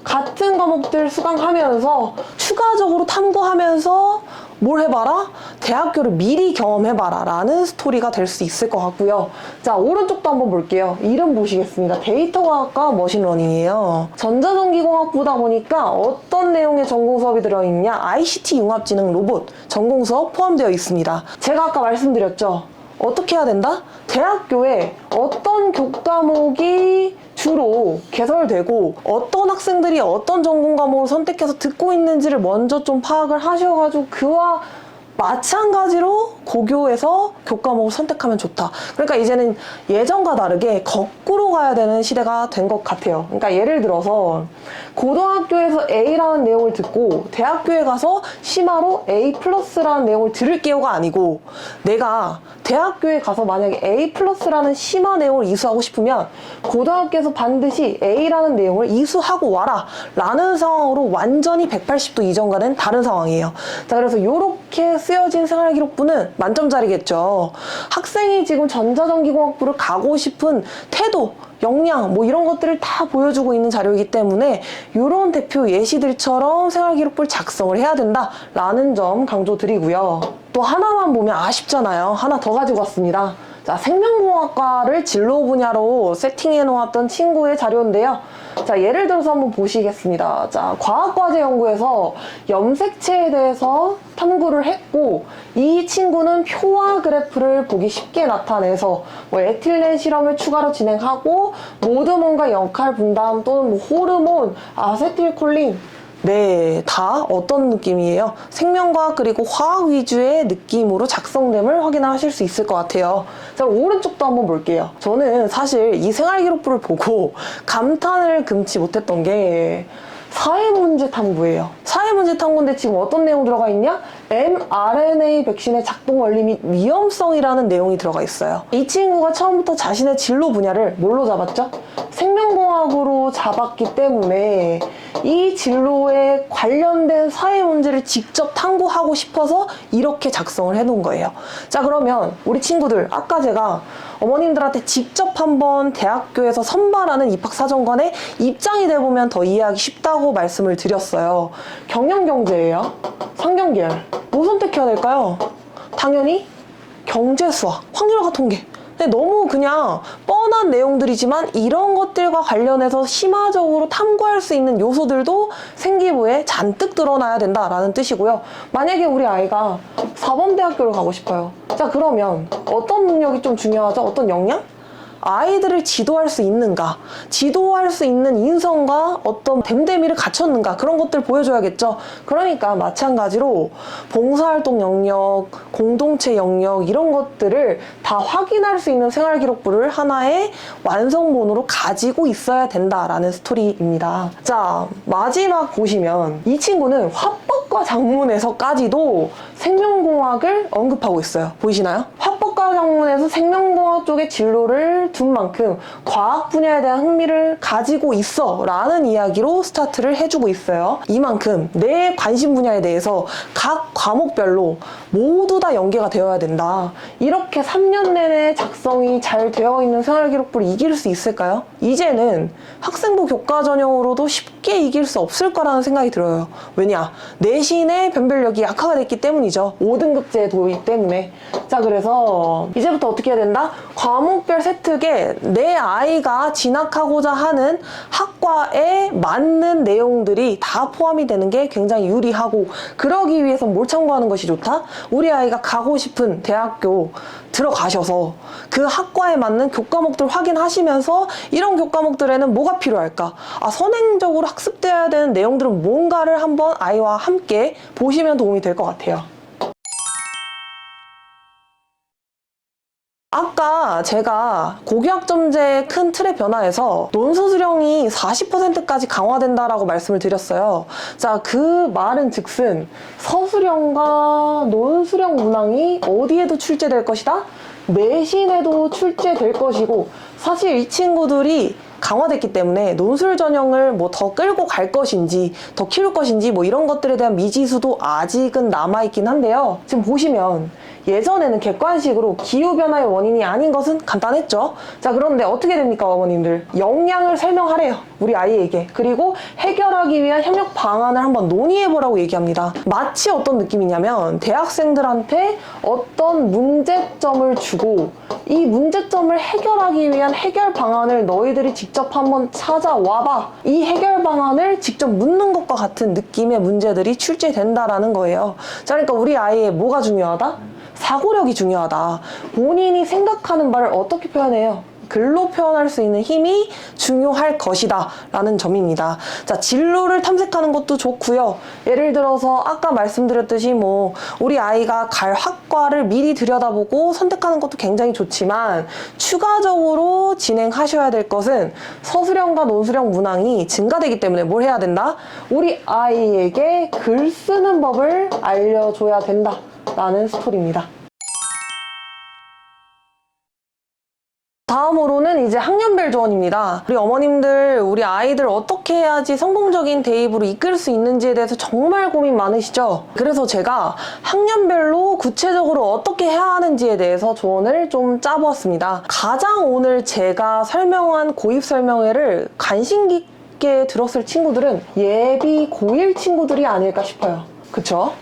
같은 과목들 수강하면서 추가적으로 탐구하면서 뭘 해봐라? 대학교를 미리 경험해봐라 라는 스토리가 될 수 있을 것 같고요. 자, 오른쪽도 한번 볼게요. 이름 보시겠습니다. 데이터과학과 머신러닝이에요. 전자전기공학부다 보니까 어떤 내용의 전공 수업이 들어있냐? ICT 융합지능 로봇 전공 수업 포함되어 있습니다. 제가 아까 말씀드렸죠. 어떻게 해야 된다? 대학교에 어떤 교과목이 주로 개설되고 어떤 학생들이 어떤 전공 과목을 선택해서 듣고 있는지를 먼저 좀 파악을 하셔가지고 그와 마찬가지로 고교에서 교과목을 선택하면 좋다. 그러니까 이제는 예전과 다르게 거꾸로 가야 되는 시대가 된 것 같아요. 그러니까 예를 들어서 고등학교에서 A라는 내용을 듣고 대학교에 가서 심화로 A 플러스라는 내용을 들을게요가 아니고 내가 대학교에 가서 만약에 A 플러스라는 심화 내용을 이수하고 싶으면 고등학교에서 반드시 A라는 내용을 이수하고 와라 라는 상황으로 완전히 180도 이전과는 다른 상황이에요. 자, 그래서 이렇게 쓰여진 생활기록부는 만점짜리겠죠. 학생이 지금 전자전기공학부를 가고 싶은 태도, 역량 뭐 이런 것들을 다 보여주고 있는 자료이기 때문에 이런 대표 예시들처럼 생활기록부를 작성을 해야 된다라는 점 강조드리고요. 또 하나만 보면 아쉽잖아요. 하나 더 가지고 왔습니다. 자, 생명공학과를 진로 분야로 세팅해 놓았던 친구의 자료인데요. 자, 예를 들어서 한번 보시겠습니다. 자, 과학과제 연구에서 염색체에 대해서 탐구를 했고 이 친구는 표와 그래프를 보기 쉽게 나타내서 뭐 에틸렌 실험을 추가로 진행하고 모드몬과 역할 분담 또는 뭐 호르몬, 아세틸콜린 네, 다 어떤 느낌이에요? 생명과학 그리고 화학 위주의 느낌으로 작성됨을 확인하실 수 있을 것 같아요. 자, 오른쪽도 한번 볼게요. 저는 사실 이 생활기록부를 보고 감탄을 금치 못했던 게 사회문제 탐구예요. 사회문제 탐구인데 지금 어떤 내용 들어가 있냐? mRNA 백신의 작동 원리 및 위험성이라는 내용이 들어가 있어요. 이 친구가 처음부터 자신의 진로 분야를 뭘로 잡았죠? 생명공학으로 잡았기 때문에 이 진로에 관련된 사회 문제를 직접 탐구하고 싶어서 이렇게 작성을 해놓은 거예요. 자, 그러면 우리 친구들 아까 제가 어머님들한테 직접 한번 대학교에서 선발하는 입학사정관에 입장이 돼보면 더 이해하기 쉽다고 말씀을 드렸어요. 경영경제예요. 상경계열. 뭐 선택해야 될까요? 당연히 경제수학, 확률과 통계. 근데 너무 그냥 뻔한 내용들이지만 이런 것들과 관련해서 심화적으로 탐구할 수 있는 요소들도 생기부에 잔뜩 드러나야 된다라는 뜻이고요. 만약에 우리 아이가 4번 대학교를 가고 싶어요. 자, 그러면 어떤 능력이 좀 중요하죠? 어떤 역량? 아이들을 지도할 수 있는가, 지도할 수 있는 인성과 어떤 됨됨이를 갖췄는가, 그런 것들 보여줘야겠죠. 그러니까 마찬가지로 봉사활동 영역, 공동체 영역 이런 것들을 다 확인할 수 있는 생활기록부를 하나의 완성본으로 가지고 있어야 된다라는 스토리입니다. 자, 마지막 보시면 이 친구는 화법과 작문에서까지도 생명공학을 언급하고 있어요. 보이시나요? 화법과 작문에서 생명공학 쪽의 진로를 둔 만큼 과학 분야에 대한 흥미를 가지고 있어 라는 이야기로 스타트를 해주고 있어요. 이만큼 내 관심 분야에 대해서 각 과목별로 모두 다 연계가 되어야 된다. 이렇게 3년 내내 작성이 잘 되어 있는 생활기록부를 이길 수 있을까요? 이제는 학생부 교과 전형으로도 쉽게 이길 수 없을 거라는 생각이 들어요. 왜냐? 내신의 변별력이 약화가 됐기 때문이죠. 5등급제 도입 때문에. 자, 그래서 이제부터 어떻게 해야 된다? 과목별 세특에 내 아이가 진학하고자 하는 학과에 맞는 내용들이 다 포함이 되는 게 굉장히 유리하고, 그러기 위해서 뭘 참고하는 것이 좋다? 우리 아이가 가고 싶은 대학교 들어가셔서 그 학과에 맞는 교과목들 확인하시면서 이런 교과목들에는 뭐가 필요할까? 선행적으로 학습되어야 되는 내용들은 뭔가를 한번 아이와 함께 보시면 도움이 될 것 같아요. 아까 제가 고교학점제의 큰 틀의 변화에서 논술 수령이 40%까지 강화된다라고 말씀을 드렸어요. 자, 그 말은 즉슨 서수령과 논수령 문항이 어디에도 출제될 것이다? 내신에도 출제될 것이고, 사실 이 친구들이 강화됐기 때문에 논술 전형을 뭐 더 끌고 갈 것인지 더 키울 것인지 뭐 이런 것들에 대한 미지수도 아직은 남아있긴 한데요. 지금 보시면 예전에는 객관식으로 기후변화의 원인이 아닌 것은 간단했죠. 자, 그런데 어떻게 됩니까, 어머님들? 영향을 설명하래요, 우리 아이에게. 그리고 해결하기 위한 협력 방안을 한번 논의해보라고 얘기합니다. 마치 어떤 느낌이냐면 대학생들한테 어떤 문제점을 주고 이 문제점을 해결하기 위한 해결 방안을 너희들이 직접 한번 찾아와봐. 이 해결 방안을 직접 묻는 것과 같은 느낌의 문제들이 출제된다라는 거예요. 자, 그러니까 우리 아이의 뭐가 중요하다? 사고력이 중요하다. 본인이 생각하는 말을 어떻게 표현해요? 글로 표현할 수 있는 힘이 중요할 것이다 라는 점입니다. 자, 진로를 탐색하는 것도 좋고요. 예를 들어서 아까 말씀드렸듯이 뭐 우리 아이가 갈 학과를 미리 들여다보고 선택하는 것도 굉장히 좋지만, 추가적으로 진행하셔야 될 것은 서술형과 논술형 문항이 증가되기 때문에 뭘 해야 된다? 우리 아이에게 글 쓰는 법을 알려줘야 된다 라는 스토리입니다. 다음으로는 이제 학년별 조언입니다. 우리 어머님들, 우리 아이들 어떻게 해야지 성공적인 대입으로 이끌 수 있는지에 대해서 정말 고민 많으시죠? 그래서 제가 학년별로 구체적으로 어떻게 해야 하는지에 대해서 조언을 좀 짜보았습니다. 가장 오늘 제가 설명한 고입 설명회를 관심 깊게 들었을 친구들은 예비 고1 친구들이 아닐까 싶어요. 그쵸?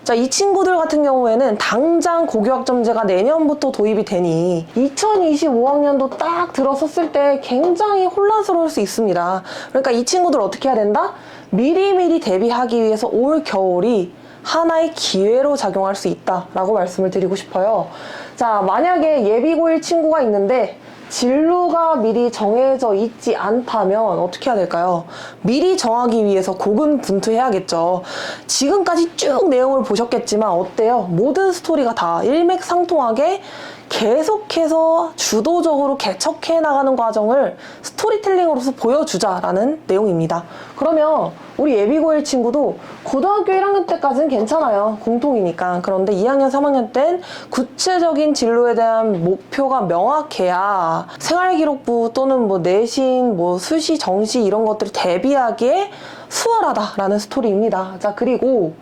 자, 이 친구들 같은 경우에는 당장 고교학점제가 내년부터 도입이 되니 2025학년도 딱 들어섰을 때 굉장히 혼란스러울 수 있습니다. 그러니까 이 친구들 어떻게 해야 된다? 미리미리 대비하기 위해서 올 겨울이 하나의 기회로 작용할 수 있다라고 말씀을 드리고 싶어요. 자, 만약에 예비 고1 친구가 있는데 진로가 미리 정해져 있지 않다면 어떻게 해야 될까요? 미리 정하기 위해서 고군분투해야겠죠. 지금까지 쭉 내용을 보셨겠지만 어때요? 모든 스토리가 다 일맥상통하게 계속해서 주도적으로 개척해 나가는 과정을 스토리텔링으로서 보여주자라는 내용입니다. 그러면 우리 예비고1 친구도 고등학교 1학년 때까지는 괜찮아요. 공통이니까. 그런데 2학년, 3학년 땐 구체적인 진로에 대한 목표가 명확해야 생활기록부 또는 뭐 내신, 뭐 수시, 정시 이런 것들을 대비하기에 수월하다라는 스토리입니다. 자, 그리고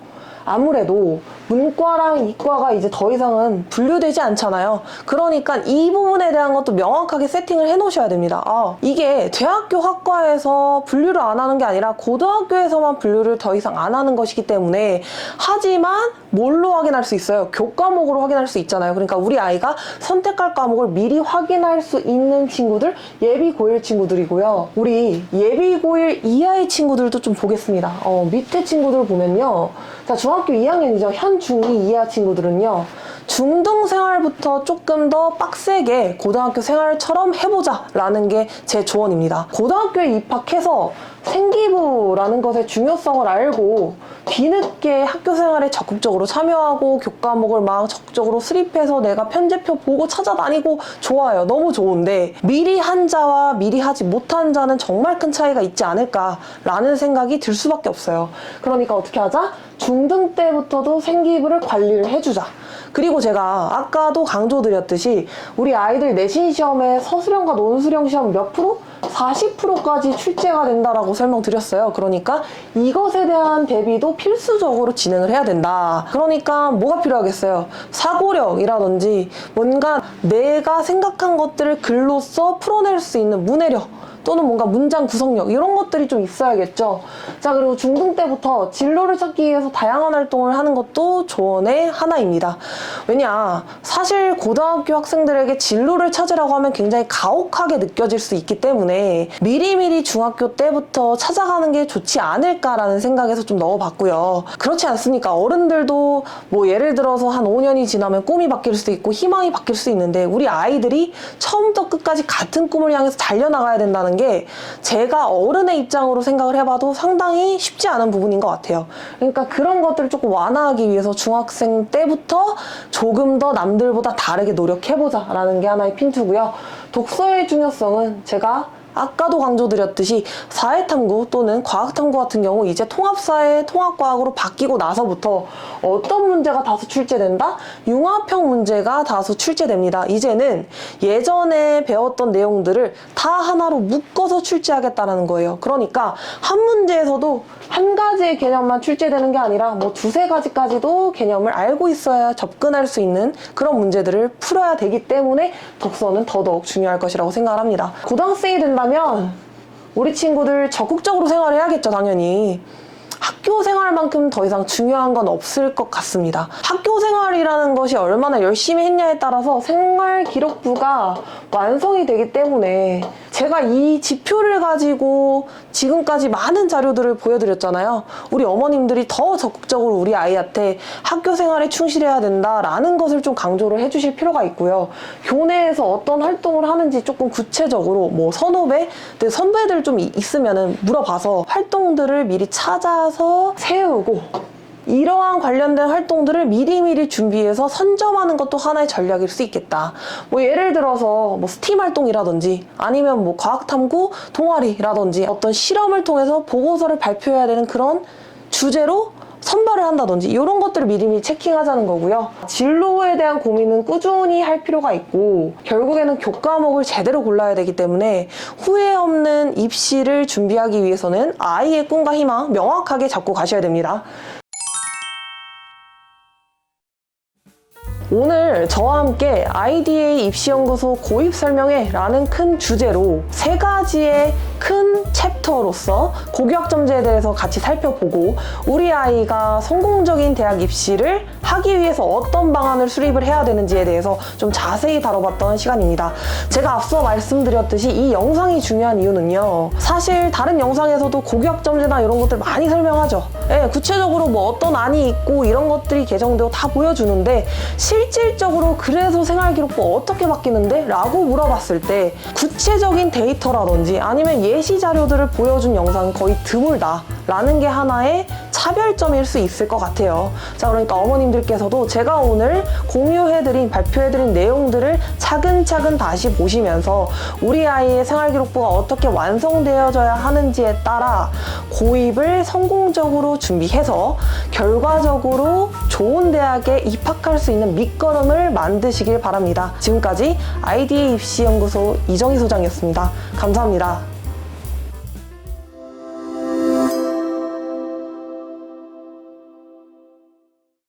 아무래도 문과랑 이과가 이제 더 이상은 분류되지 않잖아요. 그러니까 이 부분에 대한 것도 명확하게 세팅을 해 놓으셔야 됩니다. 이게 대학교 학과에서 분류를 안 하는 게 아니라 고등학교에서만 분류를 더 이상 안 하는 것이기 때문에, 하지만 뭘로 확인할 수 있어요? 교과목으로 확인할 수 있잖아요. 그러니까 우리 아이가 선택할 과목을 미리 확인할 수 있는 친구들, 예비 고1 친구들이고요. 우리 예비 고1 이하의 친구들도 좀 보겠습니다. 밑에 친구들 보면요. 자, 중학교 2학년이죠. 현 중2 이하 친구들은요. 중등 생활부터 조금 더 빡세게 고등학교 생활처럼 해보자 라는 게 제 조언입니다. 고등학교에 입학해서 생기부라는 것의 중요성을 알고 뒤늦게 학교 생활에 적극적으로 참여하고 교과목을 막 적극적으로 수립해서 내가 편제표 보고 찾아다니고 좋아요. 너무 좋은데 미리 한 자와 미리 하지 못한 자는 정말 큰 차이가 있지 않을까라는 생각이 들 수밖에 없어요. 그러니까 어떻게 하자? 중등 때부터도 생기부를 관리를 해주자. 그리고 제가 아까도 강조드렸듯이 우리 아이들 내신 시험에 서술형과 논술형 시험 몇 프로? 40%까지 출제가 된다라고 설명드렸어요. 그러니까 이것에 대한 대비도 필수적으로 진행을 해야 된다. 그러니까 뭐가 필요하겠어요? 사고력이라든지 뭔가 내가 생각한 것들을 글로써 풀어낼 수 있는 문해력 또는 뭔가 문장 구성력 이런 것들이 좀 있어야겠죠. 자, 그리고 중등 때부터 진로를 찾기 위해서 다양한 활동을 하는 것도 조언의 하나입니다. 왜냐, 사실 고등학교 학생들에게 진로를 찾으라고 하면 굉장히 가혹하게 느껴질 수 있기 때문에 미리미리 중학교 때부터 찾아가는 게 좋지 않을까라는 생각에서 좀 넣어봤고요. 그렇지 않습니까? 어른들도 뭐 예를 들어서 한 5년이 지나면 꿈이 바뀔 수도 있고 희망이 바뀔 수 있는데 우리 아이들이 처음부터 끝까지 같은 꿈을 향해서 달려나가야 된다는 게 제가 어른의 입장으로 생각을 해봐도 상당히 쉽지 않은 부분인 것 같아요. 그러니까 그런 것들을 조금 완화하기 위해서 중학생 때부터 조금 더 남들보다 다르게 노력해보자 라는 게 하나의 핀트고요. 독서의 중요성은 제가 아까도 강조드렸듯이 사회탐구 또는 과학탐구 같은 경우 이제 통합사회, 통합과학으로 바뀌고 나서부터 어떤 문제가 다수 출제된다? 융합형 문제가 다수 출제됩니다. 이제는 예전에 배웠던 내용들을 다 하나로 묶어서 출제하겠다는 거예요. 그러니까 한 문제에서도 한 가지의 개념만 출제되는 게 아니라 뭐 두세 가지까지도 개념을 알고 있어야 접근할 수 있는 그런 문제들을 풀어야 되기 때문에 독서는 더더욱 중요할 것이라고 생각을 합니다. 고등학생이 된다면 우리 친구들 적극적으로 생활해야겠죠, 당연히. 학교 생활만큼 더 이상 중요한 건 없을 것 같습니다. 학교 생활이라는 것이 얼마나 열심히 했냐에 따라서 생활 기록부가 완성이 되기 때문에 제가 이 지표를 가지고 지금까지 많은 자료들을 보여드렸잖아요. 우리 어머님들이 더 적극적으로 우리 아이한테 학교 생활에 충실해야 된다라는 것을 좀 강조를 해주실 필요가 있고요. 교내에서 어떤 활동을 하는지 조금 구체적으로 뭐 선후배, 선배들 좀 있으면은 물어봐서 활동들을 미리 찾아서 세우고 이러한 관련된 활동들을 미리미리 준비해서 선점하는 것도 하나의 전략일 수 있겠다. 뭐 예를 들어서 뭐 스팀 활동이라든지 아니면 뭐 과학탐구 동아리라든지 어떤 실험을 통해서 보고서를 발표해야 되는 그런 주제로 선발을 한다든지 이런 것들을 미리미리 체킹하자는 거고요. 진로에 대한 고민은 꾸준히 할 필요가 있고 결국에는 교과목을 제대로 골라야 되기 때문에 후회 없는 입시를 준비하기 위해서는 아이의 꿈과 희망 명확하게 잡고 가셔야 됩니다. 오늘 저와 함께 IDA 입시연구소 고입설명회 라는 큰 주제로 세 가지의 큰 챕터로서 고교학점제에 대해서 같이 살펴보고 우리 아이가 성공적인 대학 입시를 하기 위해서 어떤 방안을 수립을 해야 되는지에 대해서 좀 자세히 다뤄봤던 시간입니다. 제가 앞서 말씀드렸듯이 이 영상이 중요한 이유는요. 사실 다른 영상에서도 고교학점제나 이런 것들 많이 설명하죠. 예, 구체적으로 뭐 어떤 안이 있고 이런 것들이 개정되고 다 보여주는데 실질적으로 그래서 생활기록부 어떻게 바뀌는데? 라고 물어봤을 때 구체적인 데이터라든지 아니면 예시 자료들을 보여준 영상은 거의 드물다 라는 게 하나의 차별점일 수 있을 것 같아요. 자, 그러니까 어머님들께서도 제가 오늘 공유해드린, 발표해드린 내용들을 차근차근 다시 보시면서 우리 아이의 생활기록부가 어떻게 완성되어져야 하는지에 따라 고입을 성공적으로 준비해서 결과적으로 좋은 대학에 입학할 수 있는 밑거름을 만드시길 바랍니다. 지금까지 IDA 입시연구소 이정희 소장이었습니다. 감사합니다.